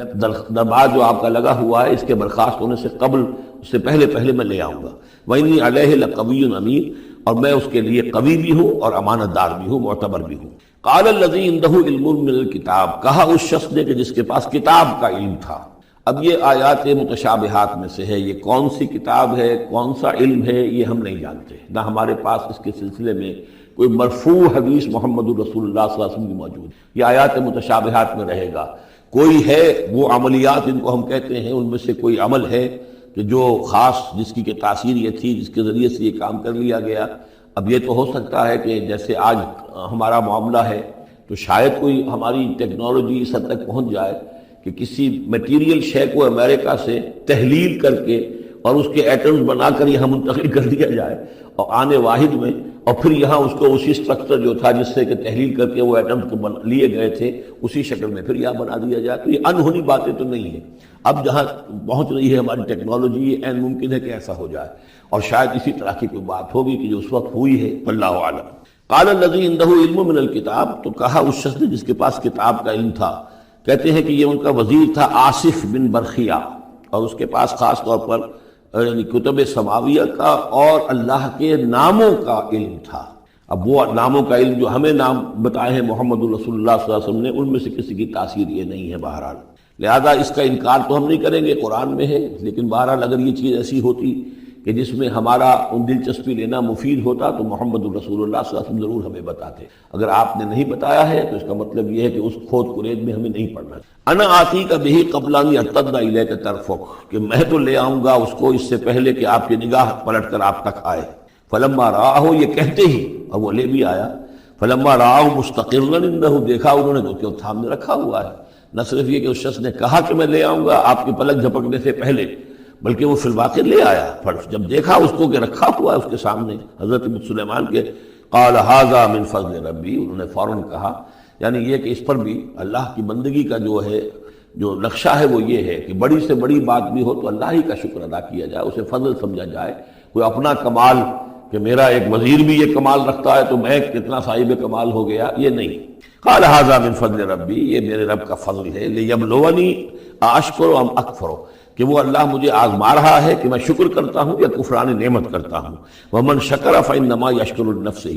Speaker 2: دربار جو آپ کا لگا ہوا ہے اس کے برخاست ہونے سے قبل، اس سے پہلے میں لے آؤں گا۔ وَإِنِّي عَلَيْهِ لَقَوِيٌّ أَمِينٌ، اور میں اس کے لیے قوی بھی ہوں اور امانت دار بھی ہوں، معتبر بھی ہوں۔ قَالَ الَّذِي عِندَهُ عِلْمٌ مِّنَ الْكِتَابِ، کہا اس شخص نے کہ جس کے پاس کتاب کا علم تھا۔ اب یہ آیات متشابہات میں سے ہے، یہ کون سی کتاب ہے، کون سا علم ہے، یہ ہم نہیں جانتے، نہ ہمارے پاس اس کے سلسلے میں کوئی مرفوع حدیث محمد الرسول اللہ صلی اللہ علیہ وسلم کی موجود۔ یہ آیات متشابہات میں رہے گا۔ کوئی ہے وہ عملیات جن کو ہم کہتے ہیں، ان میں سے کوئی عمل ہے کہ جو خاص جس کی کہ تاثیر یہ تھی، جس کے ذریعے سے یہ کام کر لیا گیا، اب یہ تو ہو سکتا ہے کہ جیسے آج ہمارا معاملہ ہے تو شاید کوئی ہماری ٹیکنالوجی اس حد تک پہنچ جائے کہ کسی میٹیریل شے کو امریکہ سے تحلیل کر کے اور اس کے ایٹمز بنا کر یہاں منتقل کر دیا جائے اور آنے واحد میں، اور پھر یہاں اس کو اسی اسٹرکچر جو تھا جس سے کہ تحلیل کر کے وہ ایٹمز کو لیے گئے تھے اسی شکل میں پھر یہاں بنا دیا جائے، تو یہ انہونی باتیں تو نہیں ہیں۔ اب جہاں پہنچ رہی ہے ہماری ٹیکنالوجی، یہ عین ممکن ہے کہ ایسا ہو جائے، اور شاید اسی طرح کی کوئی بات ہوگی کہ جو اس وقت ہوئی ہے، واللہ اعلم۔ قال الذی عنده علم من الکتاب، تو کہا اس شخص نے جس کے پاس کتاب کا علم تھا، کہتے ہیں کہ یہ ان کا وزیر تھا آصف بن برخیہ، اور اس کے پاس خاص طور پر یعنی کتب سماویہ کا اور اللہ کے ناموں کا علم تھا۔ اب وہ ناموں کا علم جو ہمیں نام بتائے ہیں محمد رسول اللہ صلی اللہ علیہ وسلم نے، ان میں سے کسی کی تاثیر یہ نہیں ہے بہرحال، لہذا اس کا انکار تو ہم نہیں کریں گے، قرآن میں ہے، لیکن بہرحال اگر یہ چیز ایسی ہوتی کہ جس میں ہمارا دلچسپی لینا مفید ہوتا تو محمد رسول اللہ صلی اللہ علیہ وسلم ضرور ہمیں بتاتے۔ اگر آپ نے نہیں بتایا ہے تو اس کا مطلب یہ ہے کہ اس کھود کرید میں ہمیں نہیں پڑھنا۔ انا آتی کا بہی قبل ان یرتد الیک طرفک، کہ میں تو لے آؤں گا اس کو اس سے پہلے کہ آپ کی نگاہ پلٹ کر آپ تک آئے۔ فلما رآہ، یہ کہتے ہی اب وہ لے بھی آیا، فلما رآہ مستقرا عنده، دیکھا انہوں نے کہ وہ سامنے رکھا ہوا ہے۔ نہ صرف یہ کہ اس شخص نے کہا کہ میں لے آؤں گا آپ کے پلک جھپکنے سے پہلے، بلکہ وہ فی الواقع لے آیا، پھر جب دیکھا اس کو کہ رکھا ہوا ہے اس کے سامنے حضرت سلیمان کے، قال ھذا من فضل ربی، انہوں نے فوراً کہا، یعنی یہ کہ اس پر بھی اللہ کی بندگی کا جو ہے جو نقشہ ہے وہ یہ ہے کہ بڑی سے بڑی بات بھی ہو تو اللہ ہی کا شکر ادا کیا جائے، اسے فضل سمجھا جائے، کوئی اپنا کمال کہ میرا ایک وزیر بھی یہ کمال رکھتا ہے تو میں کتنا صاحب کمال ہو گیا، یہ نہیں۔ قال ھذا من فضل ربی، یہ میرے رب کا فضل ہے، لیبلونی اشکر ام اکفر، کہ وہ اللہ مجھے آزما رہا ہے کہ میں شکر کرتا ہوں یا کفران نعمت کرتا ہوں۔ ومن شکر فانما یشکر لنفسہ،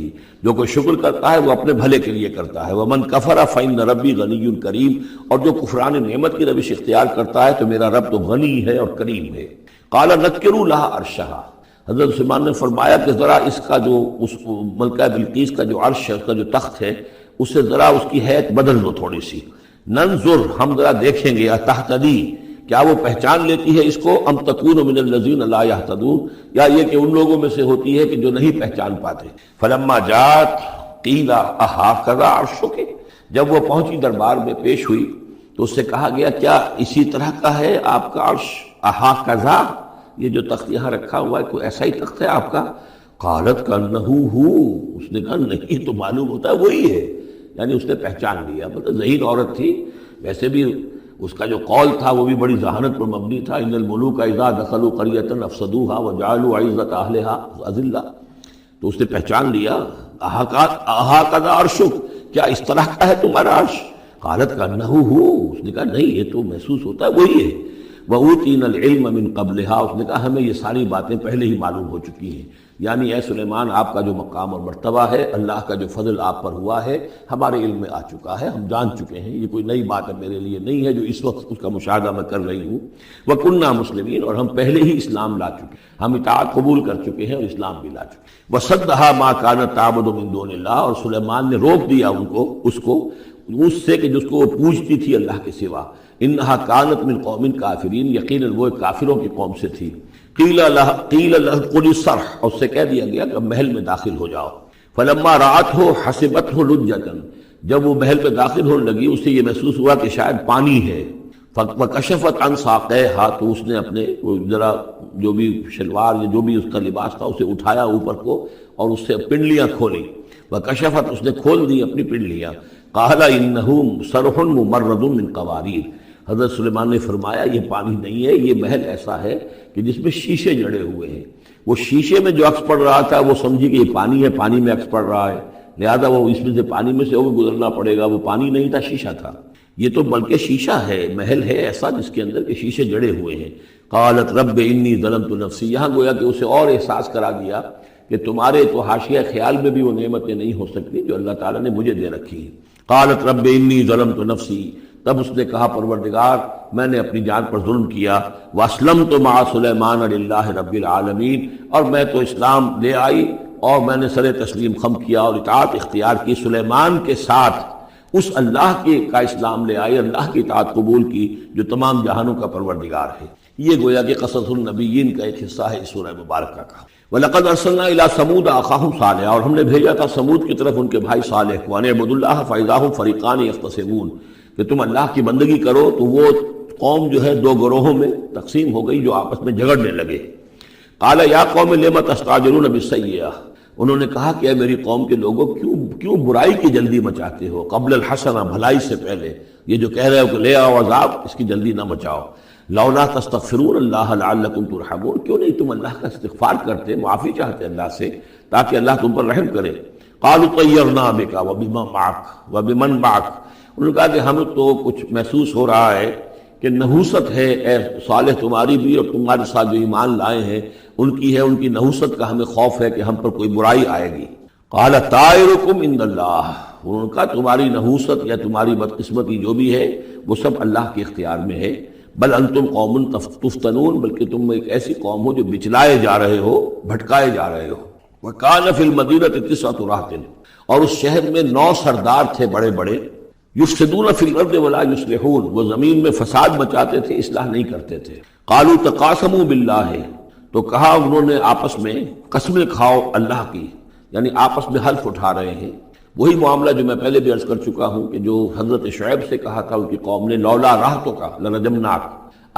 Speaker 2: جو کوئی شکر کرتا ہے وہ اپنے بھلے کے لیے کرتا ہے۔ ومن کفر فان ربی غنی کریم، اور جو کفران نعمت کی روش اختیار کرتا ہے تو میرا رب تو غنی ہے اور کریم ہے۔ قال نکروا لها عرشها، حضرت سلیمان نے فرمایا کہ ذرا اس کا جو اس ملکہ بلقیس کا جو عرش ہے، اس کا جو تخت ہے، اسے ذرا اس کی حیت بدل دو تھوڑی سی، ننظر، ہم ذرا دیکھیں گے، تہتدی، کیا وہ پہچان لیتی ہے اس کو، ام تکون من الذین لا یہتدون، یا یہ کہ ان لوگوں میں سے ہوتی ہے کہ جو نہیں پہچان پاتے۔ فلما جاءت قیل اھٰکذا عرشک، جب وہ پہنچی دربار میں پیش ہوئی تو اس سے کہا گیا کیا اسی طرح کا ہے آپ کا عرش، اھٰکذا، یہ جو تخت یہاں رکھا ہوا ہے کوئی ایسا ہی تخت ہے آپ کا؟ قالت کانہ ہو، اس نے کہا نہیں، تو معلوم ہوتا ہے وہی ہے، یعنی اس نے پہچان لیا، مطلب ذہین عورت تھی، ویسے بھی اس کا جو قول تھا وہ بھی بڑی ذہانت پر مبنی تھا، ان الملوک اذا دخلوا قریۃ افسدوها وجعلوا عزت اہلها اذلہ، تو اس نے پہچان لیا۔ اھٰکذا عرشک، کیا اس طرح کا ہے تمہارا عرش؟ قالت کانہ ہو، اس نے کہا نہیں، یہ تو محسوس ہوتا ہے وہی ہے۔ وَأُوتِينَا الْعِلْمَ مِنْ قَبْلِهَا، اس نے کہا ہمیں یہ ساری باتیں پہلے ہی معلوم ہو چکی ہیں، یعنی اے سلیمان آپ کا جو مقام اور مرتبہ ہے، اللہ کا جو فضل آپ پر ہوا ہے ہمارے علم میں آ چکا ہے، ہم جان چکے ہیں، یہ کوئی نئی بات ہے میرے لیے نہیں ہے جو اس وقت اس کا مشاہدہ میں کر رہی ہوں۔ وَكُنَّا مُسْلِمِينَ، اور ہم پہلے ہی اسلام لا چکے، ہم اطاعت قبول کر چکے ہیں اور اسلام بھی لا چکے۔ وَصَدَّهَا مَا كَانَتْ تَعْبُدُ مِن دُونِ اللَّهِ، اور سلیمان نے روک دیا اس کو اس سے کہ جس کو وہ پوجتی تھی اللہ کے سوا۔ انہا کانت من قوم کافرین، یقیناً وہ کافروں کی قوم سے تھی۔ قیل لہ ادخل الصرح، اور اس سے کہہ دیا گیا کہ محل میں داخل ہو جاؤ۔ فلما رأتہ حسبتہ لجۃ، جب وہ محل میں داخل ہونے لگی اسے یہ محسوس ہوا کہ شاید پانی ہے۔ فکشفت عن ساقیہا، تو اس نے اپنے ذرا جو بھی شلوار یا جو بھی اس کا لباس تھا اسے اٹھایا اوپر کو اور اس سے پنڈلیاں کھولی۔ وکشفت، اس نے کھول دی اپنی پنڈلیاں۔ قال انہ صرح ممرد من قواریر، حضرت سلیمان نے فرمایا یہ پانی نہیں ہے، یہ محل ایسا ہے کہ جس میں شیشے جڑے ہوئے ہیں۔ وہ شیشے میں جو عکس پڑ رہا تھا وہ سمجھی کہ یہ پانی ہے، پانی میں عکس پڑ رہا ہے، لہذا وہ اس میں سے پانی میں سے وہ گزرنا پڑے گا، وہ پانی نہیں تھا، شیشہ تھا۔ یہ تو بلکہ شیشہ ہے، محل ہے ایسا جس کے اندر کے شیشے جڑے ہوئے ہیں۔ قالت رب انی ظلمت نفسی، یہاں گویا کہ اسے اور احساس کرا دیا کہ تمہارے تو حاشیہ خیال میں بھی وہ نعمتیں نہیں ہو سکتی جو اللہ تعالیٰ نے مجھے دے رکھی ہیں۔ قالت رب انی ظلمت نفسی، تب اس نے کہا پروردگار میں نے اپنی جان پر ظلم کیا۔ واسلمت مع سلیمان للہ رب العالمین، اور میں تو اسلام لے آئی اور میں نے سر تسلیم خم کیا اور اطاعت اختیار کی سلیمان کے ساتھ، اس اللہ کے کا اسلام لے آئی، اللہ کی اطاعت قبول کی جو تمام جہانوں کا پروردگار ہے۔ یہ گویا کہ قصص النبیین کا ایک حصہ ہے اس سورہ مبارکہ کا۔ وَلَقَدْ أَرْسَلْنَا إِلَىٰ ثَمُودَ أَخَاهُمْ صَالِحًا، اور ہم نے بھیجا تھا سمود کی طرف ان کے بھائی صالح کو، أَنِ اعْبُدُوا اللَّهَ فَإِذَا هُمْ فَرِيقَانِ يَخْتَصِمُونَ، کہ تم اللہ کی بندگی کرو تو وہ قوم جو ہے دو گروہوں میں تقسیم ہو گئی جو آپس میں جھگڑنے لگے۔ قَالَ يَا قَوْمِ لِمَ تَسْتَعْجِلُونَ بِالسَّيِّئَةِ، انہوں نے کہا کہ اے میری قوم کے لوگوں کیوں برائی کی جلدی مچاتے ہو، قبل الحسنہ بھلائی سے پہلے، یہ جو کہہ رہے ہو کہ لے آؤ عذاب، اس کی جلدی نہ مچاؤ۔ لولا تستغفرون اللہ لعلکم ترحمون، کیوں نہیں تم اللہ کا استغفار کرتے، معافی چاہتے اللہ سے تاکہ اللہ تم پر رحم کرے۔ قالوا طیرنا بک وبمن معک وبمن معک، انہوں نے کہا کہ ہمیں تو کچھ محسوس ہو رہا ہے کہ نحوست ہے اے صالح تمہاری بھی، اور تمہارے ساتھ جو ایمان لائے ہیں ان کی ہے، ان کی نحوست کا ہمیں خوف ہے کہ ہم پر کوئی برائی آئے گی۔ قال طائرکم عند اللہ، انہوں نے کہا تمہاری نحوست یا تمہاری بدقسمتی جو بھی ہے وہ سب اللہ کے اختیار میں ہے۔ بل انتم قوم تفتنون، بلکہ تم ایک ایسی قوم ہو جو بچلائے جا رہے ہو، بھٹکائے جا رہے ہو۔ وَكَانَ فِي الْمَدِينَةِ تِسْعَةُ رَهْطٍ، اور اس شہر میں 9 سردار تھے بڑے بڑے، یفسدون فی الارض ولا یصلحون، وہ زمین میں فساد مچاتے تھے، اصلاح نہیں کرتے تھے۔ قالوا تقاسموا باللہ، تو کہا انہوں نے آپس میں قسمیں کھاؤ اللہ کی، یعنی آپس میں حلف اٹھا رہے ہیں۔ وہی معاملہ جو میں پہلے بھی عرض کر چکا ہوں کہ جو حضرت شعیب سے کہا تھا ان کی قوم نے، لولا رہتک لرجمناک،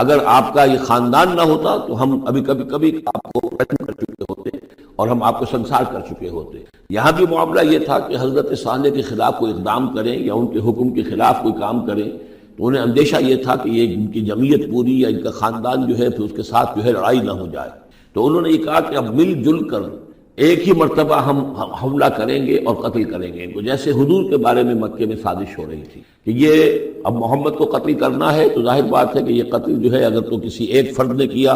Speaker 2: اگر آپ کا یہ خاندان نہ ہوتا تو ہم ابھی کبھی آپ کو رجم کر چکے ہوتے اور ہم آپ کو سنسار کر چکے ہوتے۔ یہاں بھی معاملہ یہ تھا کہ حضرت صالح کے خلاف کوئی اقدام کریں یا ان کے حکم کے خلاف کوئی کام کریں تو انہیں اندیشہ یہ تھا کہ یہ ان کی جمعیت پوری یا ان کا خاندان جو ہے پھر اس کے ساتھ جو ہے لڑائی نہ ہو جائے، تو انہوں نے یہ کہا کہ اب مل جل کر ایک ہی مرتبہ ہم حملہ کریں گے اور قتل کریں گے ان کو، جیسے حضور کے بارے میں مکے میں سازش ہو رہی تھی کہ یہ اب محمد کو قتل کرنا ہے، تو ظاہر بات ہے کہ یہ قتل جو ہے اگر تو کسی ایک فرد نے کیا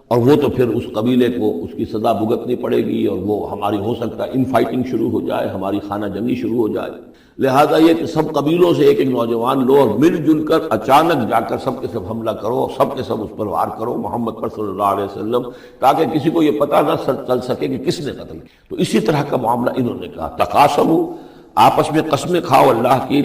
Speaker 2: اور وہ تو پھر اس قبیلے کو اس کی سزا بھگتنی پڑے گی، اور وہ ہماری ہو سکتا ہے ان فائٹنگ شروع ہو جائے، ہماری خانہ جنگی شروع ہو جائے۔ لہذا یہ کہ سب قبیلوں سے ایک ایک نوجوان لو اور مل جل کر اچانک جا کر سب کے سب حملہ کرو اور سب کے سب اس پر وار کرو محمد پر صلی اللہ علیہ وسلم، تاکہ کسی کو یہ پتہ نہ چل سکے کہ کس نے قتل کیا۔ تو اسی طرح کا معاملہ انہوں نے کہا، تقاسموا، آپس میں قسمیں کھاؤ اللہ کی،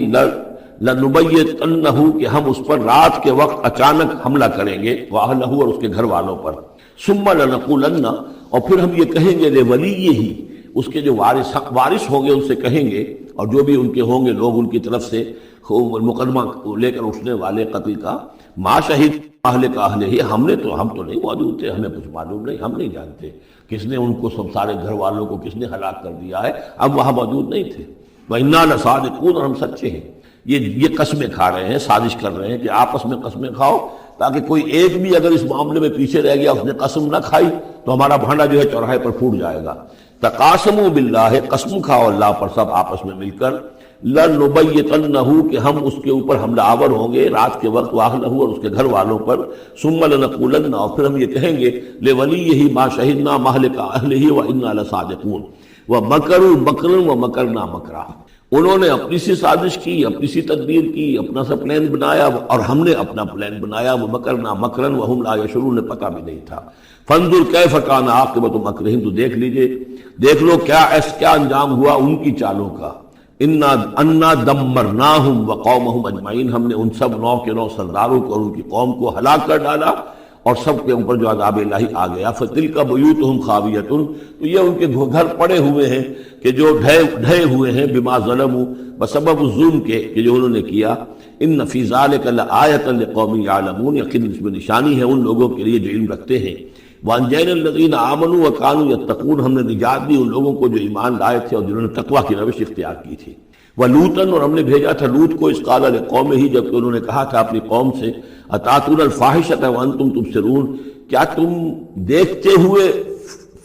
Speaker 2: لنبیتنہ، کہ ہم اس پر رات کے وقت اچانک حملہ کریں گے، واہلہ، اور اس کے گھر والوں پر، ثم لنقولن، اور پھر ہم یہ کہیں گے لولیہ، اس کے جو وارث ہوں گے ان سے کہیں گے، اور جو بھی ان کے ہوں گے لوگ ان کی طرف سے مقدمہ لے کر اٹھنے والے قتل کا، ما شہید اہل کا اہل ہی، ہم تو نہیں موجود تھے، ہمیں کچھ معلوم نہیں، ہم نہیں جانتے کس نے ان کو سب سارے گھر والوں کو کس نے ہلاک کر دیا ہے، اب وہاں موجود نہیں تھے۔ وَإِنَّا لَصَادِقُونَ، اور ہم سچے ہیں۔ یہ قسمیں کھا رہے ہیں، سازش کر رہے ہیں کہ آپس میں قسمیں کھاؤ تاکہ کوئی ایک بھی اگر اس معاملے میں پیچھے رہ گیا، اس نے قسم نہ کھائی تو ہمارا بھانڈا جو ہے چوراہے پر پھوٹ جائے گا۔ تقاسموا باللہ، قسم کھاؤ اللہ پر سب آپس میں مل کر، لنبیتنہ، کہ ہم اس کے اوپر حملہ آور ہوں گے رات کے وقت، واہلہ، اور اس کے گھر والوں پر، ثم لنقولن، اور پھر ہم یہ کہیں گے لولیہ ما شہدنا مہلک اہلہ وإنا لصادقون، ومکروا مکرا ومکرنا مکرا، انہوں نے اپنی سی سازش کی، اپنی سی تدبیر کی، اپنا سا پلان بنایا، اور ہم نے اپنا پلان بنایا، وہ مکرنا مکرن وہم لا یشعرون، پتہ بھی نہیں تھا۔ فانظر کیف کان عاقبۃ مکرہم، تو دیکھ لیجئے، دیکھ لو کیا انجام ہوا ان کی چالوں کا۔ انا دمرناہم وقومہم اجمعین، ہم نے ان سب 9 کے 9 سرداروں کو اور ان کی قوم کو ہلاک کر ڈالا، اور سب کے اوپر جو عذاب الہی آ گیا۔ فتلک بیوتہم خاویۃ، تو یہ ان کے گھر پڑے ہوئے ہیں کہ جو ڈھے ہوئے ہیں، بما ظلموا، بسبب الظلم کے کہ جو انہوں نے کیا۔ ان فی ذلک لآیۃ لقوم یعلمون، یقیناً اس میں نشانی ہے ان لوگوں کے لیے جو علم رکھتے ہیں۔ وانجینا الذین آمنوا وکانوا یتقون، ہم نے نجات دی ان لوگوں کو جو ایمان لائے تھے اور جنہوں نے تقویٰ کی روش اختیار کی تھی۔ ولوطن، اور ہم نے بھیجا تھا لوط کو، اذ قال لقومہ، جبکہ انہوں نے کہا تھا اپنی قوم سے، اتاتون الفاحشۃ وانتم تبصرون، کیا تم دیکھتے ہوئے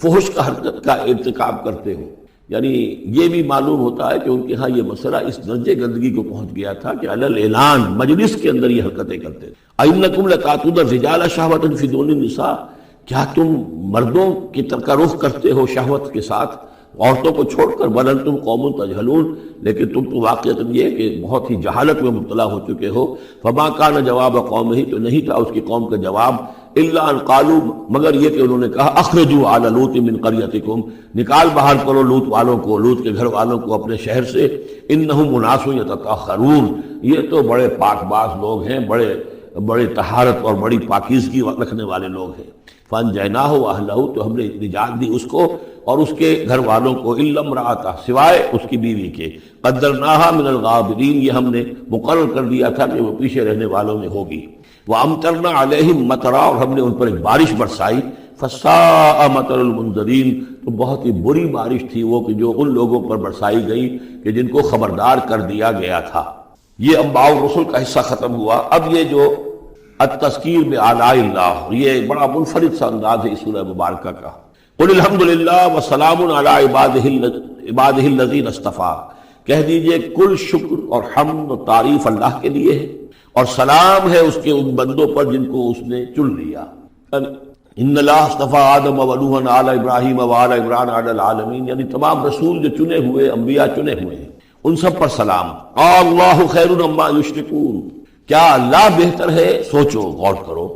Speaker 2: فحش کا حرکت کا ارتکاب کرتے ہو؟ یعنی یہ بھی معلوم ہوتا ہے کہ ان کے ہاں یہ مسئلہ اس درجے گندگی کو پہنچ گیا تھا کہ علی الاعلان مجلس کے اندر یہ حرکتیں کرتے تھے۔ اینکم لتاتون الرجال شہوۃ فی دون النساء، کیا تم مردوں کی طرف کا رخ کرتے ہو شہوت کے ساتھ عورتوں کو چھوڑ کر؟ بل انتم قوم تجہلون، لیکن تم تو واقعتاً یہ کہ بہت ہی جہالت میں مبتلا ہو چکے ہو۔ فما کان جواب قومہ، تو نہیں تھا اس کی قوم کا جواب، الا ان قالوا، مگر یہ کہ انہوں نے کہا، اخرجوا آل لوط من قریتکم، نکال باہر کرو لوط والوں کو، لوط کے گھر والوں کو اپنے شہر سے، انہم اناس یتطہرون، یہ تو بڑے پاک باز لوگ ہیں، بڑے بڑے طہارت اور بڑی پاکیزگی رکھنے والے لوگ ہیں۔ فانجیناہ واہلہ، تو ہم نے نجات دی اس کو اور اس کے گھر والوں کو، الا امرأتہ، سوائے اس کی بیوی کے، قدرناہا من الغابرین، یہ ہم نے مقرر کر دیا تھا کہ وہ پیچھے رہنے والوں میں ہوگی۔ وامطرنا علیہم مطرا، اور ہم نے ان پر ایک بارش برسائی، فساء مطر المنذرین، تو بہت ہی بری بارش تھی وہ کہ جو ان لوگوں پر برسائی گئی کہ جن کو خبردار کر دیا گیا تھا۔ یہ انباء الرسل کا حصہ ختم ہوا۔ اب یہ جو التذکیر بآلاء اللہ، یہ بڑا منفرد سا انداز ہے اس سورہ مبارکہ کا۔ قل الحمد للہ وسلام علی عبادہ الذین اصطفیٰ، کہہ دیجئے کل شکر اور حمد و تعریف اللہ کے لیے ہے، اور سلام ہے اس کے ان بندوں پر جن کو اس نے چن لیا۔ ان اللہ اصطفیٰ آدم و نوحا علی ابراہیم و علی عمران علی العالمین، یعنی تمام رسول جو چنے ہوئے، انبیاء چنے ہوئے ہیں، ان سب پر سلام۔ اللہ خیر عما یشرکون، کیا اللہ بہتر ہے، سوچو غور کرو،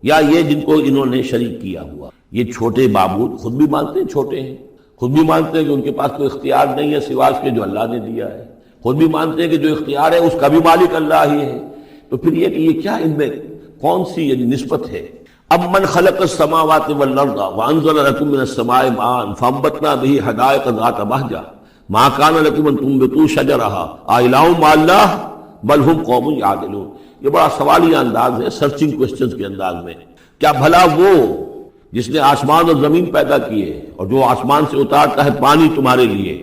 Speaker 2: یا یہ جن کو انہوں نے شریک کیا ہوا، یہ چھوٹے معبود خود بھی مانتے ہیں چھوٹے ہیں، خود بھی مانتے ہیں کہ ان کے پاس کوئی اختیار نہیں ہے سوائے اس کے جو اللہ نے دیا ہے، خود بھی مانتے ہیں کہ جو اختیار ہے اس کا بھی مالک اللہ ہی ہے، تو پھر یہ کہ یہ کیا ان میں کون سی یعنی نسبت ہے؟ امن خلق السماوات والارض وانزل لكم من السماء ماء فانبتنا به حدائق ذات بهجة ما كان لكم ان تنبتوا شجرها أإله مع الله بل هم قوم يعدلون۔ یہ بڑا سوالیہ انداز ہے، سرچنگ کوسچنز کے انداز میں۔ کیا بھلا وہ جس نے آسمان اور زمین پیدا کیے اور جو آسمان سے اتارتا ہے پانی تمہارے لیے،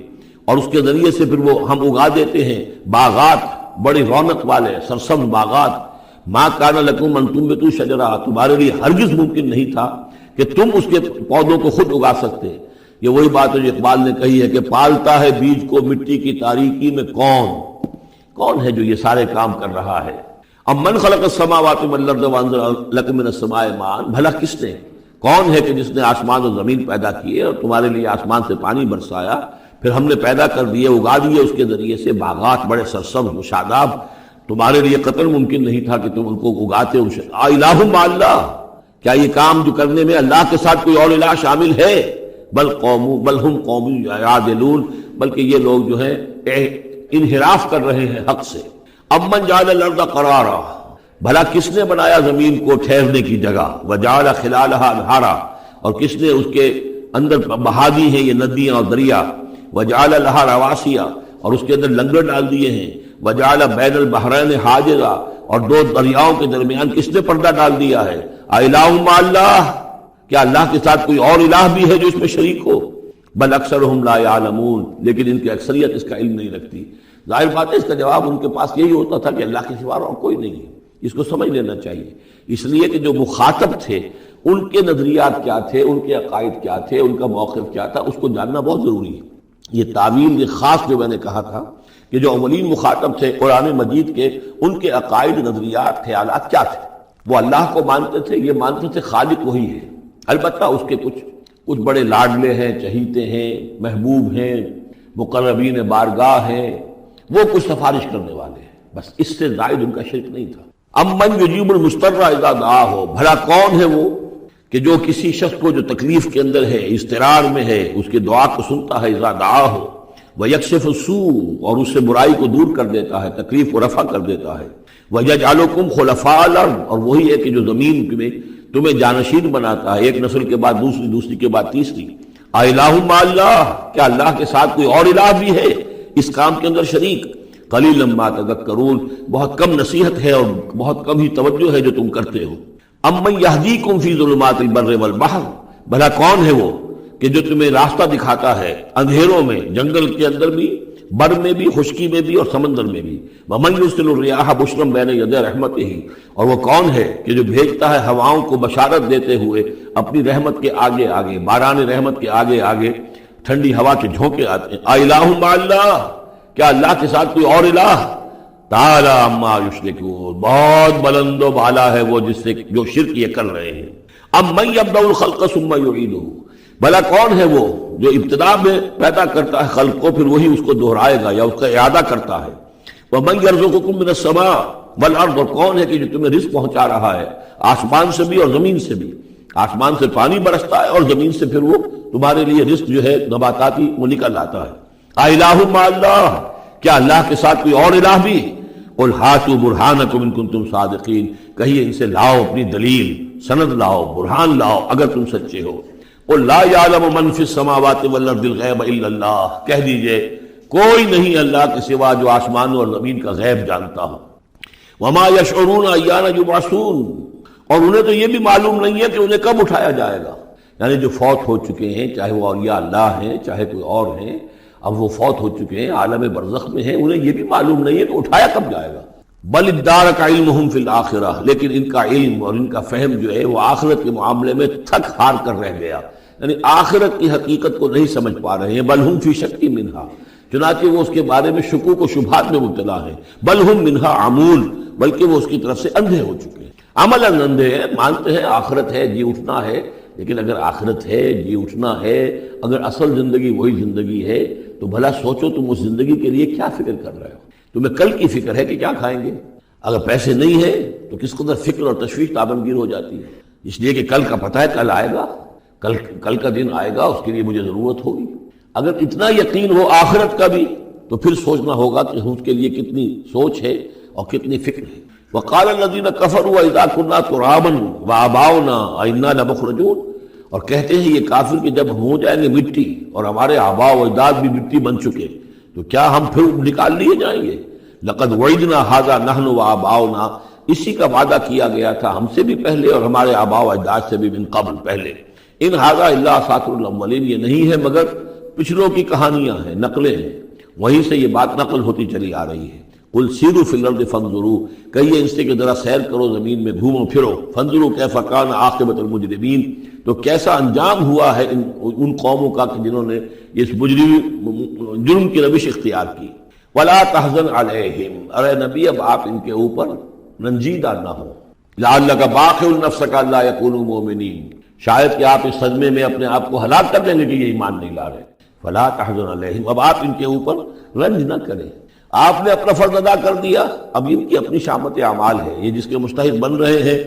Speaker 2: اور اس کے ذریعے سے پھر وہ ہم اگا دیتے ہیں باغات بڑی رونق والے سرسبز باغات، ما کان لکم ان تنبتوا شجرہ، تمہارے لیے ہرگز ممکن نہیں تھا کہ تم اس کے پودوں کو خود اگا سکتے۔ یہ وہی بات ہے جو اقبال نے کہی ہے کہ پالتا ہے بیج کو مٹی کی تاریکی میں کون ہے جو یہ سارے کام کر رہا ہے؟ امن خلق السماوات والارض وانزل لکم من السماء ماء، بھلا کس نے، کون ہے کہ جس نے آسمان اور زمین پیدا کیے اور تمہارے لیے آسمان سے پانی برسایا، پھر ہم نے پیدا کر دیے، اگا دیے اس کے ذریعے سے باغات بڑے سرسبز و شاداب، تمہارے لیے قطر ممکن نہیں تھا کہ تم ان کو اگاتے۔ الہ مع اللہ، کیا یہ کام جو کرنے میں اللہ کے ساتھ کوئی اور الہ شامل ہے؟ بل ہم قوم یعدلون، بلکہ یہ لوگ جو ہیں انحراف کر رہے ہیں حق سے۔ امن جعل الارض قرارا، بھلا کس نے بنایا زمین کو ٹھہرنے کی جگہ، وجعل خلالها انہارا، اور کس نے اس کے اندر بہا دی ہیں یہ ندیاں اور دریا، وجعل لها رواسیا، اور اس کے اندر لنگر ڈال دیے ہیں، وجعل بین البحرین حاجزا، اور دو دریاؤں کے درمیان کس نے پردہ ڈال دیا ہے؟ الہ مع اللہ، کیا اللہ کے ساتھ کوئی اور الہ بھی ہے جو اس میں شریک ہو؟ بل اکثرہم لا یعلمون، لیکن ان کی اکثریت اس کا علم نہیں رکھتی۔ ظاہر بات ہے اس کا جواب ان کے پاس یہی ہوتا تھا کہ اللہ کے سوا اور کوئی نہیں ہے، اس کو سمجھ لینا چاہیے، اس لیے کہ جو مخاطب تھے ان کے نظریات کیا تھے، ان کے عقائد کیا تھے، ان کا موقف کیا تھا، اس کو جاننا بہت ضروری ہے۔ یہ تعویل خاص جو میں نے کہا تھا کہ جو اولین مخاطب تھے قرآن مجید کے، ان کے عقائد، نظریات، خیالات کیا تھے؟ وہ اللہ کو مانتے تھے، یہ مانتے تھے خالق وہی ہے، البتہ اس کے کچھ بڑے لاڈلے ہیں، چہیتے ہیں، محبوب ہیں، مقربین بارگاہ ہیں، وہ کچھ سفارش کرنے والے ہیں، بس اس سے زائد ان کا شرک نہیں تھا۔ امن یجیب المضطر اذا دعاہ، بھلا کون ہے وہ کہ جو کسی شخص کو جو تکلیف کے اندر ہے، اضطرار میں ہے، اس کے دعا کو سنتا ہے، اذا دعاہ ویکشف السوء، اور اس سے برائی کو دور کر دیتا ہے، تکلیف کو رفع کر دیتا ہے، ویجعلکم خلفاء الارض، اور وہی ہے کہ جو زمین میں تمہیں جانشین بناتا ہے، ایک نسل کے بعد دوسری، دوسری کے بعد تیسری۔ الہ مع اللہ، کیا اللہ کے ساتھ کوئی اور الہ بھی ہے اس کام کے اندر شریک؟ قلیلا ما تذکرون، بہت کم نصیحت ہے اور بہت کم ہی توجہ ہے جو تم کرتے ہو۔ امن یہدیکم فی ظلمات البر والبحر، بھلا کون ہے وہ کہ جو تمہیں راستہ دکھاتا ہے اندھیروں میں، جنگل کے اندر بھی، بر میں بھی، خشکی میں بھی اور سمندر میں بھی۔ ومن یرسل الرياح بشرا بین یدی رحمتہ، اور وہ کون ہے کہ جو بھیجتا ہے ہواؤں کو بشارت دیتے ہوئے اپنی رحمت کے آگے آگے، باران رحمت کے آگے آگے ٹھنڈی ہوا کے جھونکے آتے ہیں۔ الہ مع اللہ، کیا اللہ کے ساتھ کوئی اور الہ؟ تعالی عما یشرکون، بہت بلند و بالا ہے وہ جس سے جو شرک یہ کر رہے ہیں۔ امن یبدأ الخلق ثم یعیدہ، بھلا کون ہے وہ جو ابتدا میں پیدا کرتا ہے خلق کو، پھر وہی اس کو دہرائے گا یا اس کا اعادہ کرتا ہے۔ ومن یرزقکم من السماء والارض، اور کون ہے کہ جو تمہیں رزق پہنچا رہا ہے آسمان سے بھی اور زمین سے بھی، آسمان سے پانی برستا ہے اور زمین سے پھر وہ تمہارے لیے رزق جو ہے نباتاتی وہ نکل آتا ہے۔ الہ مع اللہ، کیا اللہ کے ساتھ کوئی اور الہ بھی؟ قل ہاتوا برہانکم ان کنتم صادقین، کہیے ان سے لاؤ اپنی دلیل، سند لاؤ، برہان لاؤ اگر تم سچے ہو۔ قل لا یعلم من فی السماوات والارض الغیب الا اللہ، کہہ دیجئے کوئی نہیں اللہ کے سوا جو آسمانوں اور زمین کا غیب جانتا ہو۔ وما یشعرون ایان یبعثون، اور انہیں تو یہ بھی معلوم نہیں ہے کہ انہیں کب اٹھایا جائے گا، یعنی جو فوت ہو چکے ہیں، چاہے وہ اولیاء اللہ ہیں چاہے کوئی اور ہیں، اب وہ فوت ہو چکے ہیں، عالم برزخ میں ہیں، انہیں یہ بھی معلوم نہیں ہے کہ اٹھایا کب جائے گا۔ بل ادارک علمہم فی الآخرہ، لیکن ان کا علم اور ان کا فہم جو ہے وہ آخرت کے معاملے میں تھک ہار کر رہ گیا، یعنی آخرت کی حقیقت کو نہیں سمجھ پا رہے ہیں۔ بل ہم فی شک منہا، چنانچہ وہ اس کے بارے میں شکوک و شبہات میں مبتلا ہیں۔ بل ہم منہا عمون، بلکہ وہ اس کی طرف سے اندھے ہو چکے ہیں، عملاً اندھے ہیں، مانتے ہیں آخرت ہے، جی اٹھنا ہے، لیکن اگر آخرت ہے، جی اٹھنا ہے، اگر اصل زندگی وہی زندگی ہے تو بھلا سوچو تم اس زندگی کے لیے کیا فکر کر رہے ہو؟ تمہیں کل کی فکر ہے کہ کیا کھائیں گے؟ اگر پیسے نہیں ہے تو کس قدر فکر اور تشویش تابنگیر ہو جاتی ہے، اس لیے کہ کل کا پتہ ہے کل آئے گا، کل کا دن آئے گا، اس کے لیے مجھے ضرورت ہوگی۔ اگر اتنا یقین ہو آخرت کا بھی تو پھر سوچنا ہوگا کہ اس کے لیے کتنی سوچ ہے اور کتنی فکر ہے۔ وقال الذين كفروا اذا كنا ترابا وآباؤنا أئنا لمخرجون، اور کہتے ہیں یہ کافر کہ جب ہو جائیں گے مٹی اور ہمارے آباء و اجداد بھی مٹی بن چکے تو کیا ہم پھر نکال لیے جائیں گے؟ لقد وعدنا هذا نحن وآباؤنا، اسی کا وعدہ کیا گیا تھا ہم سے بھی پہلے اور ہمارے آباء و اجداد سے بھی من قبل پہلے۔ ان هذا الا اساطیر الاولین، یہ نہیں ہے مگر پچھلوں کی کہانیاں ہیں، نقلیں ہیں، وہیں سے یہ بات نقل ہوتی چلی آ رہی ہے۔ قل سیروا فی الارض فانظروا، کہیے ان سے کہ ذرا سیر کرو زمین میں، گھومو پھرو، فانظروا کیف کان عاقبۃ المجرمین، تو کیسا انجام ہوا ہے ان قوموں کا کہ جنہوں نے اس جرم کی روش اختیار کی۔ ولا تحزن علیہم، ارے نبی اب آپ ان کے اوپر رنجیدہ نہ ہو۔ لعلک باخع نفسک الا یکونوا مؤمنین، شاید کہ آپ اس صدمے میں اپنے آپ کو ہلاک کر دیں گے کہ یہ ایمان نہیں لا رہے۔ فلا تحزن علیہم، اب آپ ان کے اوپر رنج نہ کریں، آپ نے اپنا فرض ادا کر دیا، اب ان کی اپنی شامت اعمال ہے، یہ جس کے مستحق بن رہے ہیں،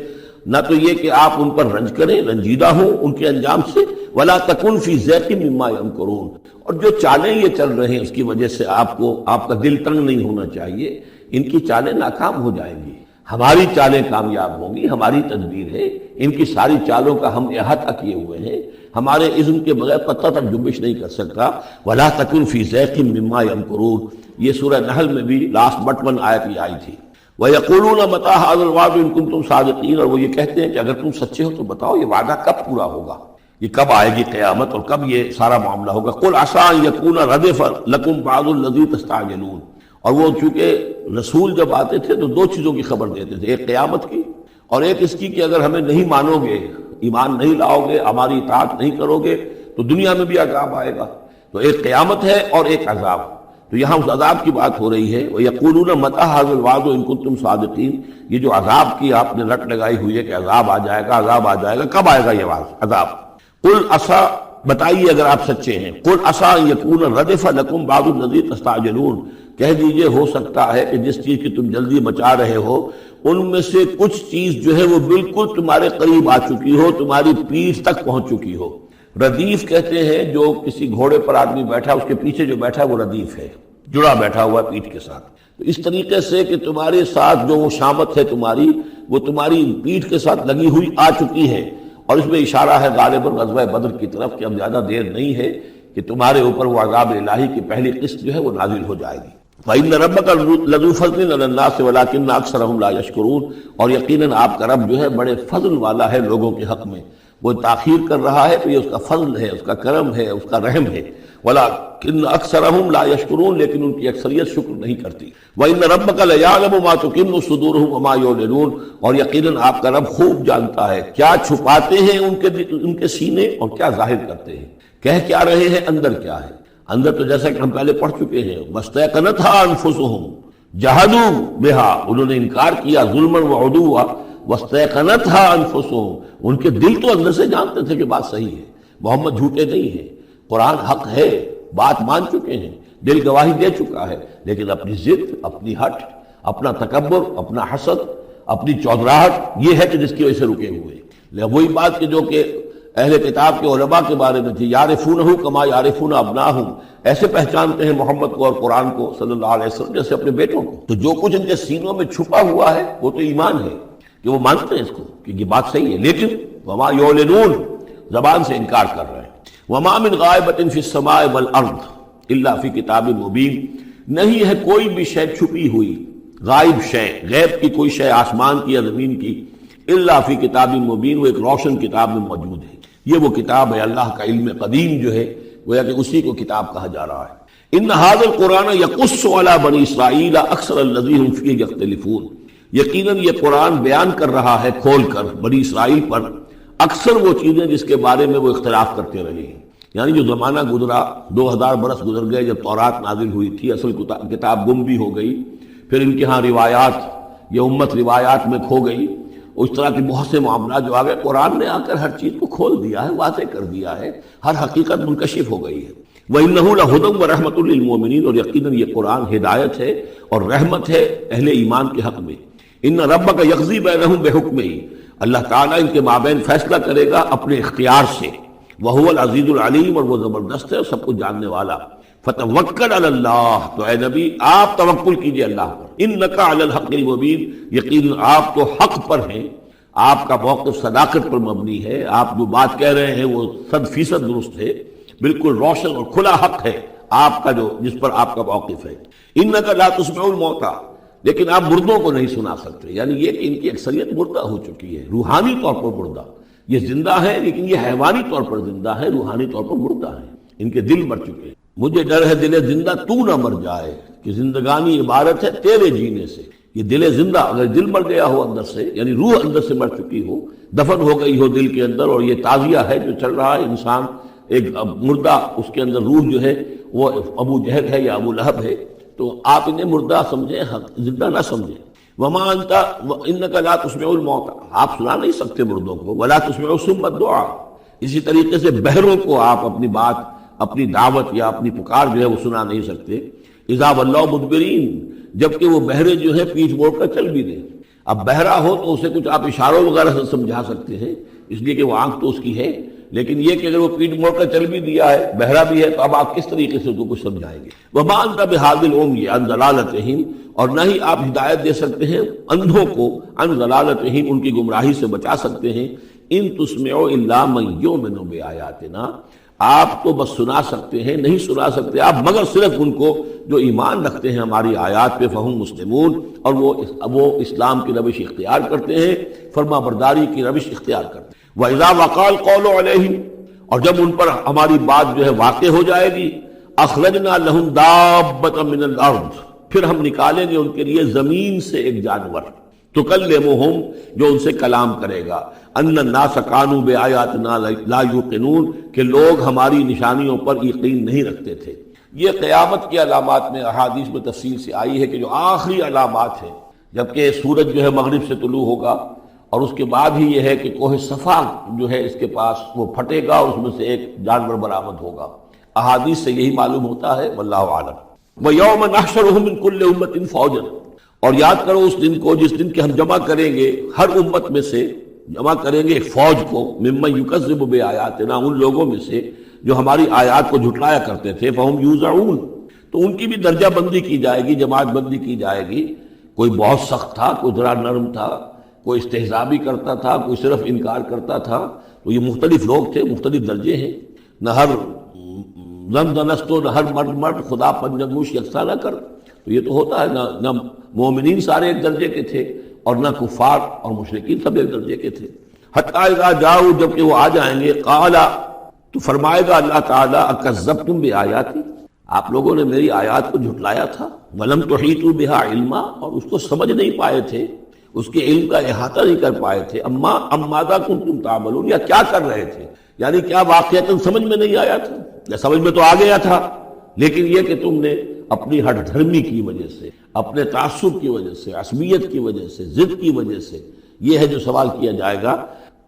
Speaker 2: نہ تو یہ کہ آپ ان پر رنج کریں، رنجیدہ ہوں ان کے انجام سے۔ ولا تکن فی ضیق مما یمکرون، اور جو چالیں یہ چل رہے ہیں اس کی وجہ سے آپ کا دل تنگ نہیں ہونا چاہیے، ان کی چالیں ناکام ہو جائیں گی، ہماری چالیں کامیاب ہوں گی، ہماری تدبیر ہے، ان کی ساری چالوں کا ہم احاطہ کیے ہوئے ہیں، ہمارے اذن کے بغیر پتہ تک جنبش نہیں کر سکتا۔ ولا تکن فی ضیق مما یمکرون، یہ سورہ نحل میں بھی لاسٹ بٹ 1 آیت یہ آئی تھی۔ وَيَقُولُونَ مَتَىٰ هَٰذَا الْوَعْدُ إِن كُنتُمْ صَادِقِينَ، اور وہ یہ کہتے ہیں کہ اگر تم سچے ہو تو بتاؤ یہ وعدہ کب پورا ہوگا، یہ کب آئے گی قیامت اور کب یہ سارا معاملہ ہوگا۔ قُلْ عَسَىٰ أَن يَكُونَ رَدِفَ لَكُمْ بَعْضُ الَّذِي تَسْتَعْجِلُونَ، اور وہ چونکہ رسول جب آتے تھے تو 2 چیزوں کی خبر دیتے تھے، ایک قیامت کی اور ایک اس کی کہ اگر ہمیں نہیں مانو گے، ایمان نہیں لاؤ گے، ہماری اطاعت نہیں کرو گے تو دنیا میں بھی عذاب آئے گا۔ تو ایک قیامت ہے اور ایک عذاب، تو یہاں اس عذاب کی بات ہو رہی ہے۔ وَيَقُولُونَ مَتَىٰ هَٰذَا الْوَعْدُ إِن كُنتُمْ صَادِقِينَ، یہ جو عذاب کی آپ نے رٹ لگائی ہوئی ہے کہ عذاب آ جائے گا، عذاب آ جائے گا، کب آئے گا یہ عذاب؟ قُلْ عَسَىٰ، بتائیے اگر آپ سچے ہیں، قُلْ عَسَىٰ أَن يَكُونَ رَدِفَ لَكُمْ بَعْضُ الَّذِي تَسْتَعْجِلُونَ، کہہ دیجئے ہو سکتا ہے کہ جس چیز کی تم جلدی مچا رہے ہو ان میں سے کچھ چیز جو ہے وہ بالکل تمہارے قریب آ چکی ہو، تمہاری پیٹھ تک پہنچ چکی ہو۔ ردیف کہتے ہیں جو کسی گھوڑے پر آدمی بیٹھا اس کے پیچھے جو بیٹھا وہ ردیف ہے، جڑا بیٹھا ہوا پیٹھ کے ساتھ۔ تو اس طریقے سے کہ تمہارے ساتھ جو وہ شامت ہے تمہاری، وہ تمہاری پیٹھ کے ساتھ لگی ہوئی آ چکی ہے، اور اس میں اشارہ ہے غالباً غزوہ بدر کی طرف کہ اب زیادہ دیر نہیں ہے کہ تمہارے اوپر وہ عذاب الہی کی پہلی قسط جو ہے وہ نازل ہو جائے گی۔ وَإِنَّ رَبَّكَ لَذُو فَضْلٍ عَلَى النَّاسِ وَلَٰكِنَّ أَكْثَرَهُمْ لَا يَشْكُرُونَ، اور یقیناً آپ کا رب جو ہے بڑے فضل والا ہے لوگوں کے حق میں، وہ تاخیر کر رہا ہے تو یہ اس کا فضل ہے، اس کا کرم ہے، اس کا رحم ہے۔ وَلَٰكِنَّ أَكْثَرَهُمْ لَا يَشْكُرُونَ، لیکن ان کی اکثریت شکر نہیں کرتی۔ وَإِنَّ رَبَّكَ لَيَعْلَمُ مَا تُكِنُّ صُدُورُهُمْ وَمَا يُعْلِنُونَ، اور یقیناً آپ کا رب خوب جانتا ہے کیا چھپاتے ہیں ان کے سینے اور کیا ظاہر کرتے ہیں، کہہ کیا رہے ہیں، اندر کیا ہے۔ اندر تو جیسا کہ ہم پہلے پڑھ چکے ہیں، وَاسْتَيْقَنَتْهَا أَنفُسُهُمْ جَحَدُوا بِهَا، انہوں نے انکار کیا ظلمًا وعدوا، وَاسْتَيْقَنَتْهَا أَنفُسُهُمْ، ان کے دل تو اندر سے جانتے تھے کہ بات صحیح ہے، محمد جھوٹے نہیں ہیں، قرآن حق ہے، بات مان چکے ہیں، دل گواہی دے چکا ہے، لیکن اپنی ضد، اپنی ہٹ، اپنا تکبر، اپنا حسد، اپنی چودراہٹ، یہ ہے کہ جس کی وجہ سے رکے ہوئے۔ وہی بات کہ جو کہ اہل کتاب کے علماء کے بارے میں تھی، یعرفونہ کما یعرفون ابناہم، ایسے پہچانتے ہیں محمد کو اور قرآن کو صلی اللہ علیہ وسلم جیسے اپنے بیٹوں کو۔ تو جو کچھ ان کے سینوں میں چھپا ہوا ہے وہ تو ایمان ہے کہ وہ مانتے ہیں اس کو کہ یہ بات صحیح ہے، لیکن وما یعلنون، زبان سے انکار کر رہے ہیں۔ وما من غائبۃ فی السماء والارض الا فی کتاب مبین، نہیں ہے کوئی بھی شے چھپی ہوئی، غائب شے، غیب کی کوئی شے آسمان کی یا زمین کی، الا فی کتاب مبین، وہ ایک روشن کتاب میں موجود ہے۔ یہ وہ کتاب ہے، اللہ کا علم قدیم جو ہے گویا کہ اسی کو کتاب کہا جا رہا ہے۔ ان ھذا القرآن یقص علی بنی اسرائیل اکثر الذی هم فیہ یختلفون، یقیناً یہ قرآن بیان کر رہا ہے کھول کر بنی اسرائیل پر اکثر وہ چیزیں جس کے بارے میں وہ اختلاف کرتے رہے ہیں۔ یعنی جو زمانہ گزرا، 2000 برس گزر گئے جب تورات نازل ہوئی تھی، اصل کتاب گم بھی ہو گئی، پھر ان کے ہاں روایات، یہ امت روایات میں کھو گئی، اس طرح کے بہت سے معاملات جو آ گئے، قرآن نے آ کر ہر چیز کو کھول دیا ہے، واضح کر دیا ہے، ہر حقیقت منکشف ہو گئی ہے۔ وَإِنَّهُ لَهُدًى وَرَحْمَةٌ لِّلْمُؤْمِنِينَ، اور یقیناً یہ قرآن ہدایت ہے اور رحمت ہے اہل ایمان کے حق میں۔ إِنَّ رَبَّكَ يَقْضِي بَيْنَهُم بِحُكْمِهِ، اللہ تعالیٰ ان کے مابین فیصلہ کرے گا اپنے اختیار سے۔ وَهُوَ الْعَزِيزُ الْعَلِيمُ، اور وہ زبردست ہے اور سب کچھ جاننے والا۔ فَتَوَكَّلْ عَلَى اللَّهِ، تو اے نبی آپ توکل کیجئے اللہ پر۔ إِنَّكَ عَلَى الْحَقِّ الْمُبِينِ، یقیناً آپ تو حق پر ہیں، آپ کا موقف صداقت پر مبنی ہے، آپ جو بات کہہ رہے ہیں وہ 100% درست ہے، بالکل روشن اور کھلا حق ہے آپ کا، جو جس پر آپ کا موقف ہے۔ إِنَّكَ لَا تُسْمِعُ الْمَوْتَىٰ، لیکن آپ مردوں کو نہیں سنا سکتے، یعنی یہ کہ ان کی اکثریت مردہ ہو چکی ہے، روحانی طور پر مردہ، یہ زندہ ہے لیکن یہ حیوانی طور پر زندہ ہے، روحانی طور پر مردہ ہے، ان کے دل مر چکے ہیں۔ مجھے ڈر ہے دل زندہ تو نہ مر جائے، کہ زندگانی عبارت ہے تیرے جینے سے۔ یہ دل زندہ، اگر دل مر گیا ہو اندر سے، یعنی روح اندر سے مر چکی ہو، دفن ہو گئی ہو دل کے اندر، اور یہ تعزیہ ہے جو چل رہا ہے، انسان ایک مردہ، اس کے اندر روح جو ہے وہ ابو جہل ہے یا ابو لہب ہے، تو آپ انہیں مردہ سمجھیں، زندہ نہ سمجھیں۔ وما انت انک لا تسمع الموتى، آپ سنا نہیں سکتے مردوں کو، ولا تسمع الصم الدعاء، اسی طریقے سے بہروں کو آپ اپنی بات، اپنی دعوت یا اپنی پکار جو ہے وہ سنا نہیں سکتے۔ اذا ولوا مدبرین، جبکہ وہ بہرے جو ہے پیٹھ موڑ کر چل بھی دیں۔ اب بہرا ہو تو اسے کچھ آپ اشاروں وغیرہ سے سمجھا سکتے ہیں، اس لیے کہ وہ آنکھ تو اس کی ہے، لیکن یہ کہ اگر وہ پیٹھ موڑ کر چل بھی دیا ہے، بہرا بھی ہے، تو اب آپ کس طریقے سے اس کو کچھ سمجھائیں گے؟ وما انت بہادی العمی عن ضلالتہم، اور نہ ہی آپ ہدایت دے سکتے ہیں اندھوں کو، عن ضلالتہم، ان کی گمراہی سے بچا سکتے ہیں۔ ان تسمع الا من یؤمن بآیاتنا، آپ تو بس سنا سکتے ہیں، نہیں سنا سکتے آپ مگر صرف ان کو جو ایمان رکھتے ہیں ہماری آیات پہ، فہم مسلمون، اور وہ اسلام کی روش اختیار کرتے ہیں، فرما برداری کی روش اختیار کرتے ہیں۔ وَإِذَا وَقَعَ الْقَوْلُ عَلَيْهِمْ، اور جب ان پر ہماری بات جو ہے واقع ہو جائے گی، أَخْرَجْنَا لَهُمْ دَابَّةً مِّنَ الْأَرْضِ، پھر ہم نکالیں گے ان کے لیے زمین سے ایک جانور، تکلمہم، جو ان سے کلام کرے گا، ان الناس کانوا بآیاتنا لا یوقنون، کہ لوگ ہماری نشانیوں پر یقین نہیں رکھتے تھے۔ یہ قیامت کی علامات میں احادیث میں تفصیل سے آئی ہے کہ جو آخری علامات ہیں، جبکہ سورج جو ہے مغرب سے طلوع ہوگا، اور اس کے بعد ہی یہ ہے کہ کوہ صفا جو ہے اس کے پاس وہ پھٹے گا اور اس میں سے ایک جانور برآمد ہوگا۔ احادیث سے یہی معلوم ہوتا ہے، واللہ اعلم۔ وَيَوْمَ نَحْشُرُهُم مِّن كُلِّ أُمَّةٍ فَوْجًا، اور یاد کرو اس دن کو جس دن کہ ہم جمع کریں گے ہر امت میں سے، جمع کریں گے ایک فوج کو، ممن یکذب بآیاتنا، ان لوگوں میں سے جو ہماری آیات کو جھٹلایا کرتے تھے، فہم یوزعون، تو ان کی بھی درجہ بندی کی جائے گی، جماعت بندی کی جائے گی۔ کوئی بہت سخت تھا، کوئی ذرا نرم تھا، کوئی استہزاء بھی کرتا تھا، کوئی صرف انکار کرتا تھا، تو یہ مختلف لوگ تھے، مختلف درجے ہیں۔ نہ ہر زن دنستو، نہ ہر مرد خدا پنجگوش یکساں نہ کر، تو یہ تو ہوتا ہے، نہ مومنین سارے ایک درجے کے تھے اور نہ کفار اور مشرکین سب ایک درجے کے تھے۔ حتی اذا جاؤ، جب کہ وہ آ جائیں گے، قالا، تو فرمائے گا اللہ تعالیٰ، اکذبتم بآیاتی، آپ لوگوں نے میری آیات کو جھٹلایا تھا، ولم تحیطوا بہا علما، اور اس کو سمجھ نہیں پائے تھے، اس کے علم کا احاطہ نہیں کر پائے تھے، ام ماذا کنتم تعملون، یا کیا کر رہے تھے، یعنی کیا واقعتاً سمجھ میں نہیں آیا تھا، یا سمجھ میں تو آ گیا تھا، لیکن یہ کہ تم نے اپنی ہٹ دھرمی کی وجہ سے، اپنے تعصب کی وجہ سے، عصبیت کی وجہ سے، ضد کی وجہ سے، یہ ہے جو سوال کیا جائے گا۔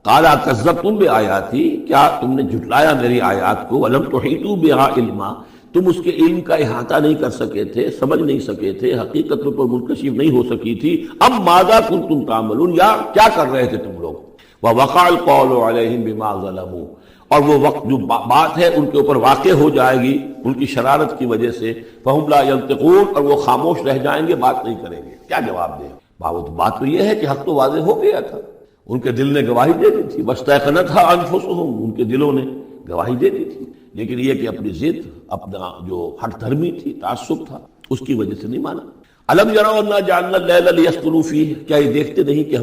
Speaker 2: قالا کذبتم بآیاتی، کیا تم نے جھٹلایا میری آیات کو، ولم تحیطوا بہا علما، تم اس کے علم کا احاطہ نہیں کر سکے تھے، سمجھ نہیں سکے تھے، حقیقت پر منکشف نہیں ہو سکی تھی، ام ماذا کنتم تعملون، یا کیا کر رہے تھے تم لوگ۔ وَوَقَعَ الْقَوْلُ عَلَيْهِمْ بِمَا ظَلَمُوا، اور وہ وقت جو بات ہے ان کے اوپر واقع ہو جائے گی ان کی شرارت کی وجہ سے، فَهُمْ لَا يَنطِقُونَ، اور وہ خاموش رہ جائیں گے، بات نہیں کریں گے، کیا جواب دیں؟ بات تو یہ ہے کہ حق تو واضح ہو گیا تھا، ان کے دل نے گواہی دے دی تھی، وَاسْتَيْقَنَتْهَا أَنفُسُهُمْ، ان کے دلوں نے گواہی دے دی تھی، لیکن یہ کہ اپنی ضد، اپنا جو حق دھرمی تھی، تعصب تھا، اس کی وجہ سے نہیں مانا۔ الم یروا انا جعلنا اللیل لیسکنوا فیہ، کیا یہ دیکھتے نہیں کہ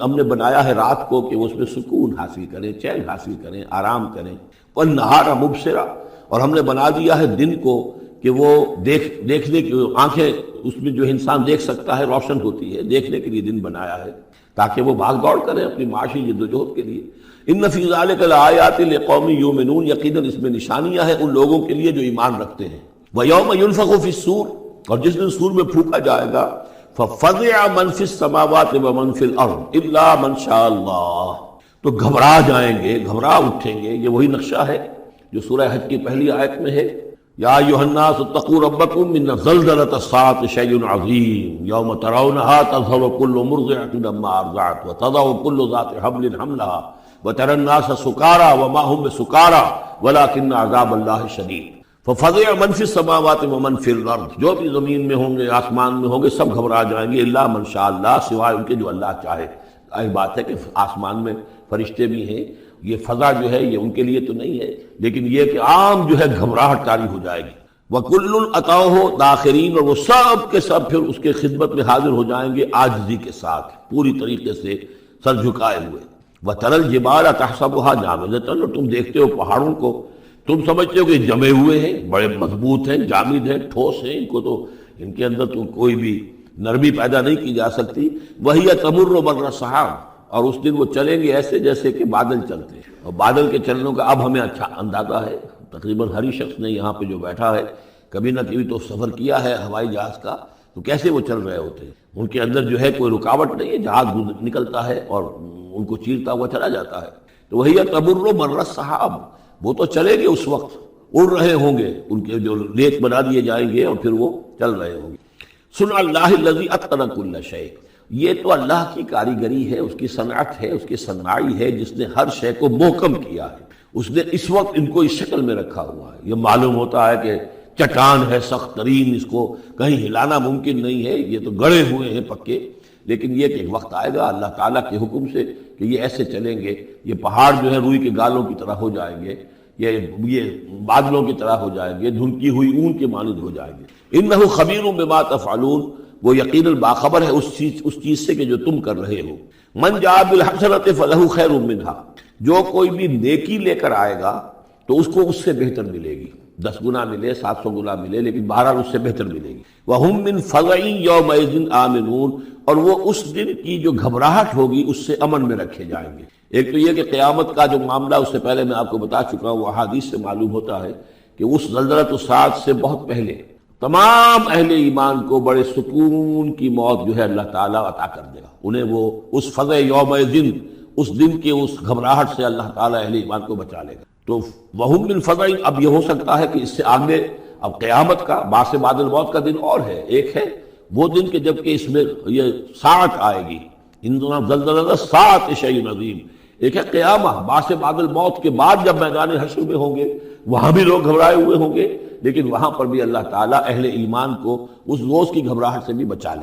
Speaker 2: ہم نے بنایا ہے رات کو کہ اس میں سکون حاصل کریں، چین حاصل کریں، آرام کریں، والنہار مبصرا، اور ہم نے بنا دیا ہے دن کو کہ وہ دیکھنے کی آنکھیں اس میں جو انسان دیکھ سکتا ہے روشن ہوتی ہے، دیکھنے کے لیے دن بنایا ہے تاکہ وہ بھاگ دوڑ کریں اپنی معاشی جدوجہد کے لیے۔ ان فی ذلک لآیات لقوم یؤمنون، یقیناً اس میں نشانیاں ہیں ان لوگوں کے لیے جو ایمان رکھتے ہیں۔ ویوم ینفخ فی الصور، اور جس دن سور میں پھونکا جائے گا، ففزع من فی السماوات ومن فی الارض الا من شاء اللہ، تو گھبرا جائیں گے، گھبرا اٹھیں گے۔ یہ وہی نقشہ ہے جو سورہ حج کی پہلی آیت میں ہے، یا ایھا الناس اتقوا ربکم ان زلزلۃ الساعۃ شیء عظیم یوم ترونها تذهل كل مرضعۃ عما ارضعت وتضع كل ذات حمل حملها وترى الناس سکارى وما هم بسکارى ولكن عذاب اللہ شدید۔ ففزع من فی السماوات ومن فی الارض، جو بھی زمین میں ہوں گے، آسمان میں ہوں گے، سب گھبرا جائیں گے، الا من شاء اللہ، سوائے ان کے جو اللہ چاہے۔ ظاہر بات ہے کہ آسمان میں فرشتے بھی ہیں، یہ فضا جو ہے یہ ان کے لیے تو نہیں ہے، لیکن یہ کہ عام جو ہے گھبراہٹ طاری ہو جائے گی۔ وَكُلٌّ أَتَوْهُ دَاخِرِينَ، اور وہ سب کے سب پھر اس کے خدمت میں حاضر ہو جائیں گے عاجزی کے ساتھ، پوری طریقے سے سر جھکائے ہوئے۔ وَتَرَى الْجِبَالَ تَحْسَبُهَا جَامِدَةً، اور تم دیکھتے ہو پہاڑوں کو، تم سمجھتے ہو کہ جمے ہوئے ہیں، بڑے مضبوط ہیں، جامد ہیں، ٹھوس ہیں، ان کو تو ان کے اندر تو کوئی بھی نرمی پیدا نہیں کی جا سکتی۔ وَهِيَ تَمُرُّ مَرَّ السَّحَابِ، اور اس دن وہ چلیں گے ایسے جیسے کہ بادل چلتے ہیں، اور بادل کے چلنے کا اب ہمیں اچھا اندازہ ہے، تقریباً ہر ہی شخص نے یہاں پہ جو بیٹھا ہے کبھی نہ کبھی تو سفر کیا ہے ہوائی جہاز کا، تو کیسے وہ چل رہے ہوتے ہیں، ان کے اندر جو ہے کوئی رکاوٹ نہیں ہے، جہاز نکلتا ہے اور ان کو چیرتا ہوا چلا جاتا ہے۔ تو وہی تمر مر السحاب، وہ تو چلے گے اس وقت، اڑ رہے ہوں گے، ان کے جو ریت بنا دیے جائیں گے اور پھر وہ چل رہے ہوں گے۔ صنع اللہ الذی اتقن کل شیء، یہ تو اللہ کی کاریگری ہے، اس کی صنعت ہے، اس کی صنعائی ہے، جس نے ہر شے کو محکم کیا ہے، اس نے اس وقت ان کو اس شکل میں رکھا ہوا ہے۔ یہ معلوم ہوتا ہے کہ چٹان ہے سخت ترین، اس کو کہیں ہلانا ممکن نہیں ہے، یہ تو گڑے ہوئے ہیں پکے، لیکن یہ کہ ایک وقت آئے گا اللہ تعالیٰ کے حکم سے کہ یہ ایسے چلیں گے، یہ پہاڑ جو ہے روئی کے گالوں کی طرح ہو جائیں گے، یہ بادلوں کی طرح ہو جائیں گے، دھنکی ہوئی اون کے مانند ہو جائیں گے۔ انہ خبیر بما تفعلون، وہ یقیناً باخبر ہے اس چیز سے کہ جو تم کر رہے ہو۔ من جاء بالحسنۃ فلہ خیر منها، جو کوئی بھی نیکی لے کر آئے گا تو اس کو اس سے بہتر ملے گی، 10 گنا ملے، 700 گنا ملے، لیکن بہرحال اس سے بہتر ملے گی۔ وَهُمْ مِنْ فَزَعٍ يَوْمَئِذٍ آمِنُونَ، اور وہ اس دن کی جو گھبراہٹ ہوگی اس سے امن میں رکھے جائیں گے۔ ایک تو یہ کہ قیامت کا جو معاملہ، اس سے پہلے میں آپ کو بتا چکا ہوں، وہ احادیث سے معلوم ہوتا ہے کہ اس زلزلۃ الساعۃ سے بہت پہلے تمام اہل ایمان کو بڑے سکون کی موت جو ہے اللہ تعالیٰ عطا کر دے گا، انہیں وہ اس فزع یومئذ، اس دن کے اس گھبراہٹ سے اللہ تعالیٰ اہل ایمان کو بچا لے گا۔ تو وَهُمْ مِنْ فَزَعٍ، اب یہ ہو سکتا ہے کہ اس سے آگے اب قیامت کا باعث بعد الموت کا دن اور ہے، ایک ہے وہ دن کہ جب کہ اس میں یہ ساعت آئے گی، اِنَّ زَلْزَلَةَ السَّاعَةِ شَیْءٌ عَظِیمٌ، ایک ہے قیامہ باعث بعد الموت کے بعد جب میدان حشر میں ہوں گے، وہاں بھی لوگ گھبرائے ہوئے ہوں گے، لیکن وہاں پر بھی اللہ تعالیٰ اہل ایمان کو اس روز کی گھبراہٹ سے بھی بچا لے۔